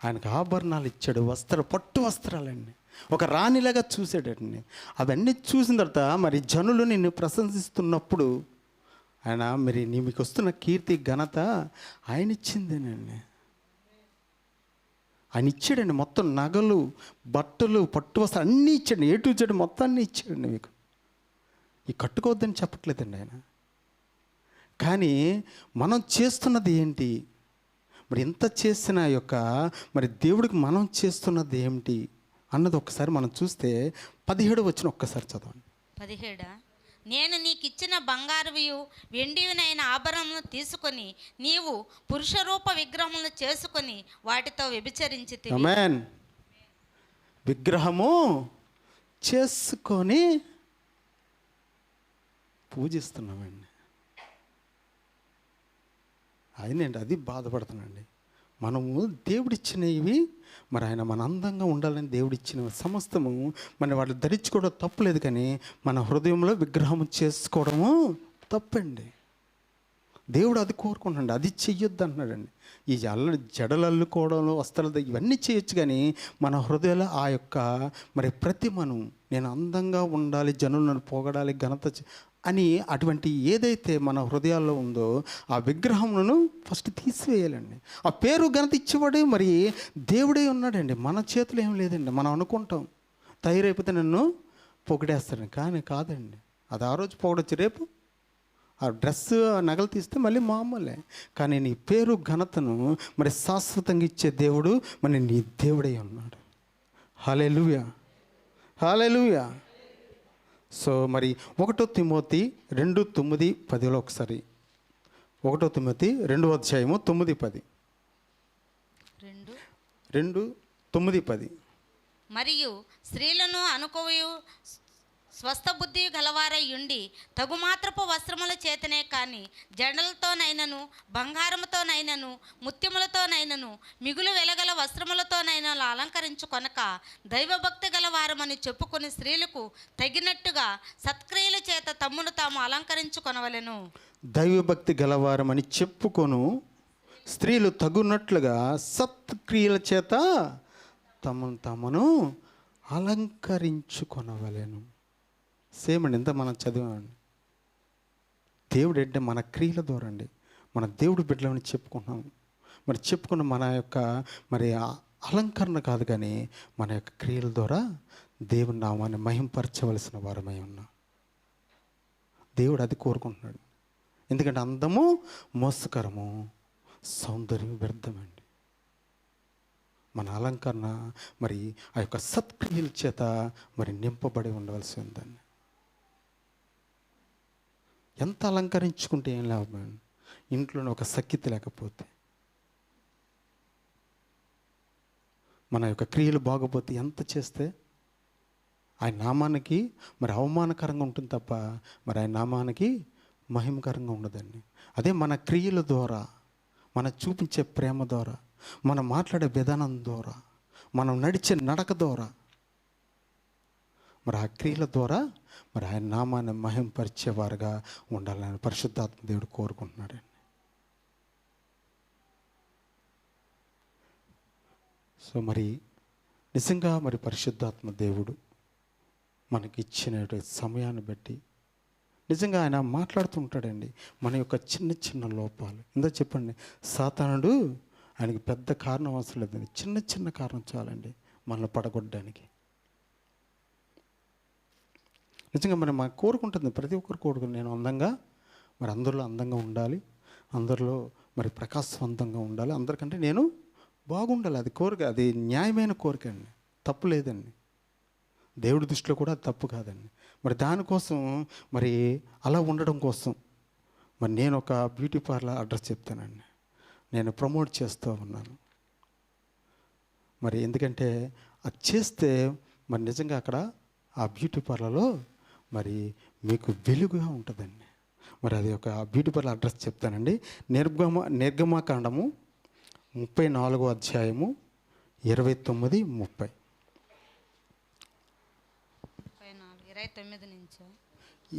ఆయనకు ఆభరణాలు ఇచ్చాడు, పట్టు వస్త్రాలండి, ఒక రాణిలాగా చూసాడండి. అవన్నీ చూసిన తర్వాత మరి జనులు నిన్ను ప్రశంసిస్తున్నప్పుడు ఆయన మరి మీకు వస్తున్న కీర్తి ఘనత ఆయన ఇచ్చిందేనండి. ఆయన ఇచ్చాడండి. మొత్తం నగలు, బట్టలు, పట్టు వస్త్రాలు అన్నీ ఇచ్చాడు. ఏ టు జెడ్ మొత్తాన్ని ఇచ్చాడండి మీకు. ఈ కట్టుకోవద్దని చెప్పట్లేదండి ఆయన. కానీ మనం చేస్తున్నది ఏంటి? మరి ఇంత చేసిన యొక్క మరి దేవుడికి మనం చేస్తున్నది ఏమిటి అన్నది ఒక్కసారి మనం చూస్తే 17 వచ్చిన ఒక్కసారి చదవండి. 17 నేను నీకు ఇచ్చిన బంగారువియు వెండియునైన ఆభరణమును తీసుకొని నీవు పురుష రూప విగ్రహములను చేసుకొని వాటితో వ్యభిచరించితివి. ఆమేన్. విగ్రహము చేసుకొని పూజిస్తున్నామండి. అయినండి అది బాధపడుతున్నాండి. మనము దేవుడిచ్చినవి మరి ఆయన మన అందంగా ఉండాలని దేవుడిచ్చిన సమస్తము మన వాళ్ళు ధరించుకోవడం తప్పులేదు, కానీ మన హృదయంలో విగ్రహం చేసుకోవడము తప్పండి. దేవుడు అది కోరుకుంటాడు, అది చెయ్యొద్దు అంటున్నాడండి. ఈ జడలు అల్లుకోవడంలో వస్త్రాలు ఇవన్నీ చేయొచ్చు, కానీ మన హృదయాలు ఆ యొక్క మరి ప్రతిమను నేను అందంగా ఉండాలి, జనులను పొగడాలి, ఘనత అని అటువంటి ఏదైతే మన హృదయాల్లో ఉందో ఆ విగ్రహములను ఫస్ట్ తీసివేయాలండి. ఆ పేరు ఘనత ఇచ్చేవాడే మరి దేవుడే ఉన్నాడండి. మన చేతిలో ఏం లేదండి. మనం అనుకుంటాం తయారైపోతే నన్ను పొగిడేస్తాడని, కానీ కాదండి. అది ఆ రోజు పొగడొచ్చు, రేపు ఆ డ్రెస్ నగలు తీస్తే మళ్ళీ మామూలే. కానీ నీ పేరు ఘనతను మరి శాశ్వతంగా ఇచ్చే దేవుడు మరి నీ దేవుడై ఉన్నాడు. హల్లెలూయా, హల్లెలూయా. సో మరి 1 తిమోతి 2:9-10 ఒకసారి. 1 తిమోతి 2వ అధ్యాయము 9-10. 2:9-10. మరియు స్త్రీలను అనుకోయు స్వస్థ బుద్ధి గలవారై ఉండి తగుమాత్రపు వస్త్రముల చేతనే కానీ జండలతోనైనను బంగారముతోనైనను ముత్యములతోనైనను మిగులు వెలగల వస్త్రములతోనైనా అలంకరించుకొనక దైవభక్తి గలవారమని చెప్పుకుని స్త్రీలకు తగినట్టుగా సత్క్రియల చేత తమ్మును తాము అలంకరించుకొనవలెను. దైవభక్తి గలవారమని చెప్పుకొను స్త్రీలు తగునట్లుగా సత్క్రియల చేత తమను అలంకరించుకొనవలెను. సేమ్ అండి, ఇంత మనం చదివామండి. దేవుడు అంటే మన క్రియల ద్వారా అండి, మన దేవుడు బిడ్డలని చెప్పుకుంటున్నాం. మరి చెప్పుకున్న మన యొక్క అలంకరణ కాదు, కానీ మన యొక్క క్రియల ద్వారా దేవుని నామాన్ని మహింపరచవలసిన వారమై ఉన్నాం. దేవుడు అది కోరుకుంటున్నాడు. ఎందుకంటే అందము మోసకరము, సౌందర్యం వ్యర్థమండి. మన అలంకరణ ఆ యొక్క సత్క్రియల చేత నింపబడి ఉండవలసి ఉందండి. ఎంత అలంకరించుకుంటే ఏం లాభం? ఇంట్లోనే ఒక సఖ్యత లేకపోతే, మన యొక్క క్రియలు బాగపోతే ఎంత చేస్తే ఆయన నామానికి అవమానకరంగా ఉంటుంది తప్ప ఆయన నామానికి మహిమకరంగా ఉండదండి. అదే మన క్రియల ద్వారా, మనం చూపించే ప్రేమ ద్వారా, మనం మాట్లాడే విధానం ద్వారా, మనం నడిచే నడక ద్వారా, ఆ క్రియల ద్వారా ఆయన నామాన్ని మహింపరిచేవారుగా ఉండాలని పరిశుద్ధాత్మ దేవుడు కోరుకుంటున్నాడండి. సో నిజంగా పరిశుద్ధాత్మ దేవుడు మనకి ఇచ్చిన సమయాన్ని బట్టి నిజంగా ఆయన మాట్లాడుతుంటాడండి. మన యొక్క చిన్న చిన్న లోపాలు ఇందా చెప్పండి, సాతానుడు ఆయనకి పెద్ద కారణం అవసరం లేదండి, చిన్న చిన్న కారణం చాలండి మనల్ని పడగొట్టడానికి. నిజంగా మా కోరుకుంటుంది, ప్రతి ఒక్కరు కోరుకుంటుంది, నేను అందంగా అందరిలో అందంగా ఉండాలి, అందరిలో ప్రకాశవంతంగా ఉండాలి, అందరికంటే నేను బాగుండాలి. అది కోరిక, అది న్యాయమైన కోరిక అండి, తప్పు లేదండి. దేవుడి దృష్టిలో కూడా అది తప్పు కాదండి. దానికోసం అలా ఉండడం కోసం నేను ఒక బ్యూటీ పార్లర్ అడ్రస్ చెప్తానండి, నేను ప్రమోట్ చేస్తూ ఉన్నాను. ఎందుకంటే అది చేస్తే నిజంగా అక్కడ ఆ బ్యూటీ పార్లర్లో మీకు వెలుగుగా ఉంటుందండి. అది ఒక బ్యూటీ పార్లర్ అడ్రస్ చెప్తానండి. నిర్గమకాండము 34వ అధ్యాయము 29-30.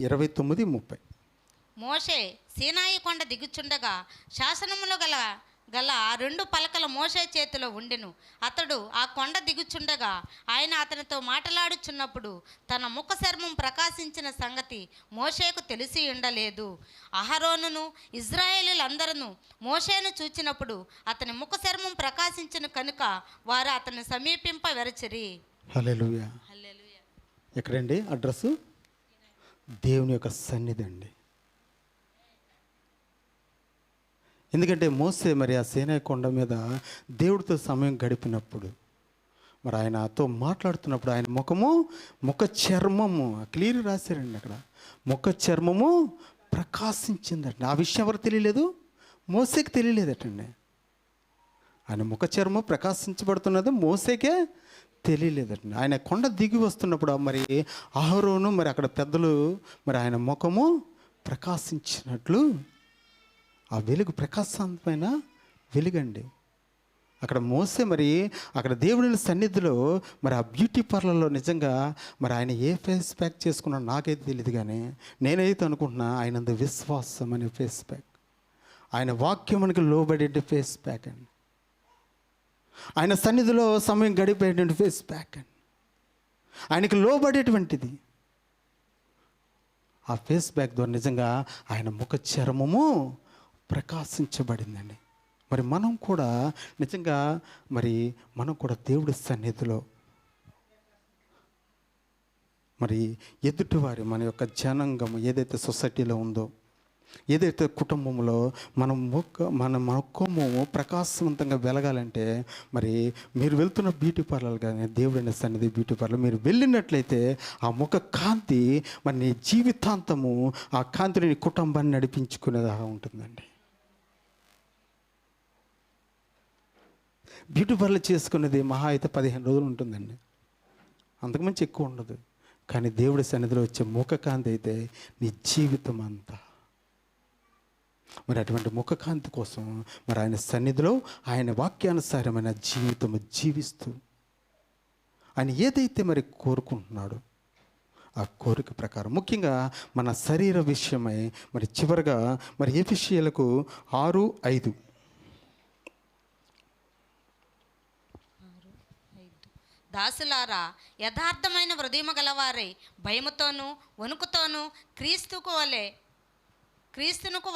29-30. మోషే సీనాయి కొండ దిగుచుండగా శాసనములు గల ఆ 2 పలకల మోషే చేతిలో ఉండెను. అతడు ఆ కొండ దిగుచుండగా ఆయన అతనితో మాట్లాడుచున్నప్పుడు తన ముఖ చర్మం ప్రకాశించిన సంగతి మోషేకు తెలిసి ఉండలేదు. అహరోనును ఇశ్రాయేలీయులందరూ మోషేను చూచినప్పుడు అతని ముఖ చర్మం ప్రకాశించిన కనుక వారు అతన్ని సమీపింప వెరచిరి. హల్లెలూయా. ఎక్కడండి అడ్రస్సు? దేవుని యొక్క సన్నిధి అండి. ఎందుకంటే మోసే ఆ సీనాయి కొండ మీద దేవుడితో సమయం గడిపినప్పుడు ఆయనతో మాట్లాడుతున్నప్పుడు ఆయన ముఖ చర్మము క్లియర్ రాశారండి. అక్కడ ముఖ చర్మము ప్రకాశించిందండి. ఆ విషయం ఎవరు తెలియలేదు? మోసేకి తెలియలేదటండి. ఆయన ముఖ చర్మం ప్రకాశించబడుతున్నది మోసేకే తెలియలేదండి. ఆయన కొండ దిగి వస్తున్నప్పుడు అహరోను అక్కడ పెద్దలు ఆయన ముఖము ప్రకాశించినట్లు ఆ వెలుగు ప్రకాశవంతమైన వెలుగండి. అక్కడ మోసే అక్కడ దేవుని సన్నిధిలో ఆ బ్యూటీ పార్లర్లో నిజంగా ఆయన ఏ ఫేస్ ప్యాక్ చేసుకున్నా నాకైతే తెలియదు, కానీ నేనైతే అనుకుంటున్నా ఆయన విశ్వాసం అనే ఫేస్ ప్యాక్, ఆయన వాక్యమునికి లోబడే ఫేస్ ప్యాక్ అండి, ఆయన సన్నిధిలో సమయం గడిపేటువంటి ఫేస్ ప్యాక్ అండి, ఆయనకి లోబడేటువంటిది. ఆ ఫేస్ ప్యాక్ ద్వారా నిజంగా ఆయన ముఖ చర్మము ప్రకాశించబడిందండి. మనం కూడా నిజంగా మనం కూడా దేవుడి సన్నిధిలో ఎదుటివారి మన యొక్క జనాంగం ఏదైతే సొసైటీలో ఉందో, ఏదైతే కుటుంబంలో మన ముఖము ప్రకాశవంతంగా వెలగాలంటే మీరు వెళ్తున్న బ్యూటీ పార్లర్ కానీ దేవుడైన సన్నిధి బ్యూటీ పార్లర్ మీరు వెళ్ళినట్లయితే ఆ ముఖ కాంతి నీ జీవితాంతము ఆ కాంతిని నీ కుటుంబాన్ని నడిపించుకునేలాగా ఉంటుందండి. బ్యూటీ పార్లర్ చేసుకునేది మహా అయితే 15 రోజులు ఉంటుందండి, అంతకుమించి ఎక్కువ ఉండదు. కానీ దేవుడి సన్నిధిలో వచ్చే ముఖకాంతి అయితే నీ జీవితం అంతా. మరి అటువంటి ముఖకాంతి కోసం మరి ఆయన సన్నిధిలో ఆయన వాక్యానుసారమైన జీవితం జీవిస్తూ ఆయన ఏదైతే మరి కోరుకుంటున్నాడో ఆ కోరిక ప్రకారం, ముఖ్యంగా మన శరీర విషయమై మరి చివరిగా మరి ఎఫెసీయులకు 6:5 దాసులారా, యథార్థమైన హృదయము గలవారై భయముతోనూ వణుకుతోనూ క్రీస్తునకు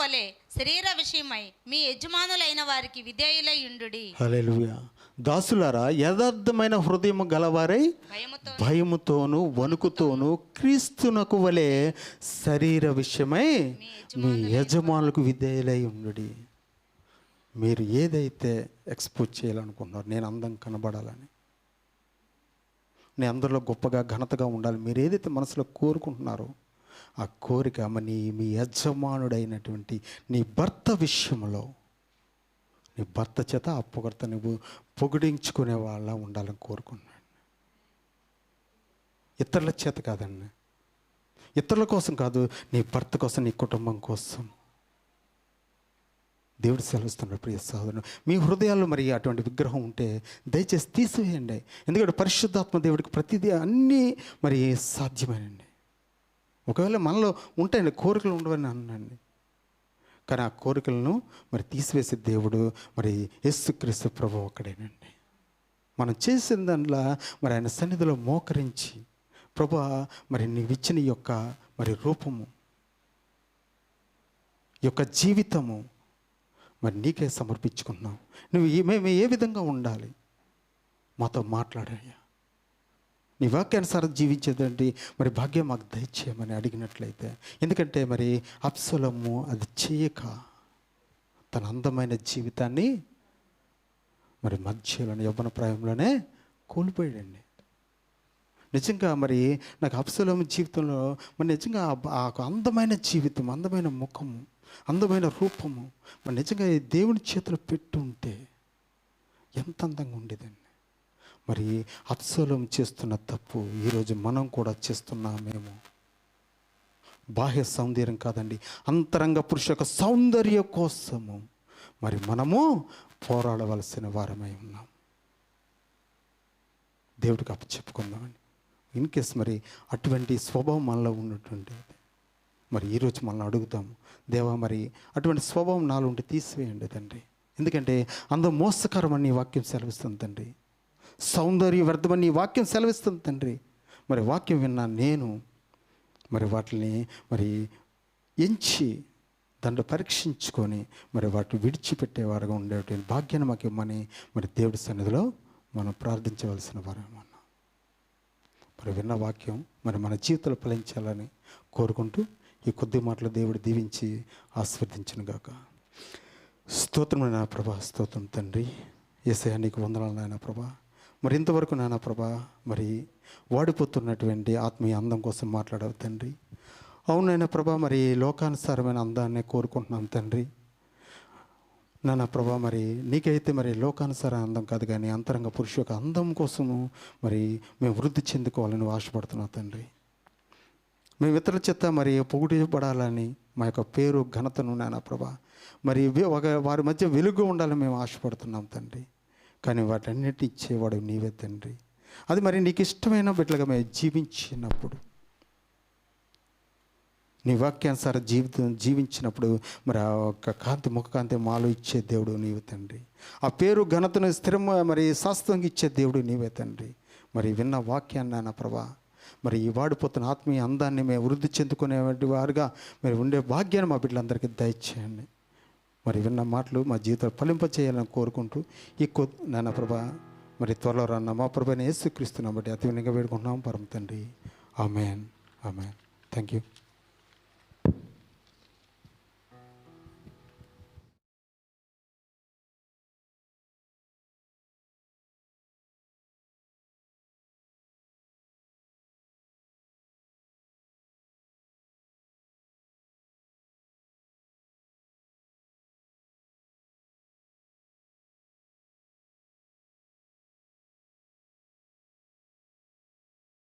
వలె శరీర విషయమై మీ యజమానులైన వారికి విధేయులై యుండుడి. హల్లెలూయా. దాసులారా, యథార్థమైన హృదయము గలవారై భయముతోనూ వణుకుతోనూ క్రీస్తునకు వలె శరీర విషయమై మీ యజమానులకు విధేయులై ఉండుడి. మీరు ఏదైతే ఎక్స్పోజ్ చేయాలనుకుంటున్నారో, నేను అందం కనబడాలని, నేను అందరిలో గొప్పగా ఘనతగా ఉండాలి, మీరు ఏదైతే మనసులో కోరుకుంటున్నారో ఆ కోరిక మీ యజమానుడైనటువంటి నీ భర్త విషయంలో, నీ భర్త చేత ఆ పొగడ్త నువ్వు పొగిడించుకునే వాళ్ళ ఉండాలని కోరుకున్నాను. ఇతరుల చేత కాదండి, ఇతరుల కోసం కాదు, నీ భర్త కోసం, నీ కుటుంబం కోసం దేవుడు సెలవుస్తున్నాడు. ప్రియ సహోదరుడు, మీ హృదయాల్లో మరి అటువంటి విగ్రహం ఉంటే దయచేసి తీసివేయండి. ఎందుకంటే పరిశుద్ధాత్మ దేవుడికి ప్రతిదీ అన్నీ మరి సాధ్యమేనండి. ఒకవేళ మనలో ఉంటాయండి కోరికలు ఉండవని అనండి, కానీ ఆ కోరికలను మరి తీసివేసే దేవుడు మరి యేసుక్రీస్తు ప్రభువు ఒక్కడేనండి. మనం చేసిన దాంట్లో మరి ఆయన సన్నిధిలో మోకరించి, ప్రభువా మరి నీవిచ్చిన ఈ యొక్క మరి రూపము, ఈ యొక్క జీవితము మరి నీకే సమర్పించుకున్నాం, మేము ఏ విధంగా ఉండాలి, మాతో మాట్లాడాయ్యా, నీ వాక్యానుసారం జీవించేదండి మరి భాగ్యం మాకు దయచేయమని అడిగినట్లయితే. ఎందుకంటే మరి అబ్షాలోము అది చేయక తన అందమైన జీవితాన్ని మరి మధ్యలోనే యవ్వన ప్రాయంలోనే కోల్పోయాడండి. నిజంగా మరి నాకు అబ్షాలోము జీవితంలో మరి నిజంగా ఆ అందమైన జీవితం, అందమైన ముఖము, అందమైన రూపము మరి నిజంగా దేవుని చేతిలో పెట్టుంటే ఎంత అందంగా ఉండేదండి. మరి అబ్షాలోము చేస్తున్న తప్పు ఈరోజు మనం కూడా చేస్తున్నామేమో. బాహ్య సౌందర్యం కాదండి, అంతరంగ పురుష యొక్క సౌందర్యం కోసము మరి మనము పోరాడవలసిన వారమై ఉన్నాం. దేవుడికి అప్పచెప్పుకుందామండి. ఇన్ కేస్ మరి అటువంటి స్వభావం మనలో ఉన్నటువంటి మరి ఈరోజు మనల్ని అడుగుతాము, దేవా మరి అటువంటి స్వభావం నాలో ఉంటే తీసివేయండి తండ్రి. ఎందుకంటే అందరూ మోసకరమని నీ వాక్యం సెలవిస్తుంది తండ్రి, సౌందర్య వ్యర్థమని నీ వాక్యం సెలవిస్తుంది తండ్రి. మరి వాక్యం విన్నా నేను మరి వాటిని మరి ఎంచి దాంట్లో పరీక్షించుకొని మరి వాటిని విడిచిపెట్టేవారుగా ఉండేటువంటి భాగ్యాన్ని మాకు ఇవ్వమని మరి దేవుడి సన్నిధిలో మనం ప్రార్థించవలసిన వారేమన్నా. మరి విన్న వాక్యం మరి మన జీవితంలో ఫలించాలని కోరుకుంటూ ఈ కొద్ది మాటలు దేవుడు దీవించి ఆశీర్వదించును గాక. స్తోత్రం నాయన ప్రభా, స్తోత్రం తండ్రి. యేసయ్యా నీకు వందనాలు నాయన ప్రభా. మరి ఇంతవరకు నాయన ప్రభా మరి వాడిపోతున్నటువంటి ఆత్మీయ అందం కోసం మాట్లాడవు తండ్రి. అవునైనా ప్రభా మరి లోకానుసారమైన అందాన్ని కోరుకుంటున్నాం తండ్రి. నాన్న ప్రభా మరి నీకైతే మరి లోకానుసార అందం కాదు, కానీ అంతరంగ పురుషు యొక్క అందం కోసము మరి మేము వృద్ధి చెందుకోవాలని ఆశపడుతున్నాం తండ్రి. మేము ఇతరుల చేత మరి పొగిడబడాలని మా యొక్క పేరు ఘనతను నాన్న ప్రభా మరి వారి మధ్య వెలుగు ఉండాలని మేము ఆశపడుతున్నాం తండ్రి. కానీ వాటన్నిటి ఇచ్చేవాడు నీవే తండ్రి. అది మరి నీకు ఇష్టమైన బిడ్డలుగా మేము జీవించినప్పుడు, నీ వాక్యానుసార జీవించినప్పుడు మరి ఆ యొక్క కాంతి ముఖకాంతి మాలో ఇచ్చే దేవుడు నీవే తండ్రి. ఆ పేరు ఘనతను స్థిరం మరి శాశ్వతంగా ఇచ్చే దేవుడు నీవే తండ్రి. మరి విన్న వాక్యాన్ని నాన్న ప్రభా మరి ఈ వాడిపోతున్న ఆత్మీయ అందాన్ని మేము వృద్ధి చెందుకునేటువంటి వారుగా మరి ఉండే భాగ్యాన్ని మా బిడ్డలందరికీ దయచేయండి. మరి విన్న మాటలు మా జీవితాలు ఫలింప చేయాలని కోరుకుంటూ నాన్న ప్రభా మరి త్వరలో రాన్న మా ప్రభాని యేసుక్రీస్తుని బట్టి అతి వినయంగా వేడుకుంటున్నాం పరమ తండ్రి. Amen, amen. Thank you.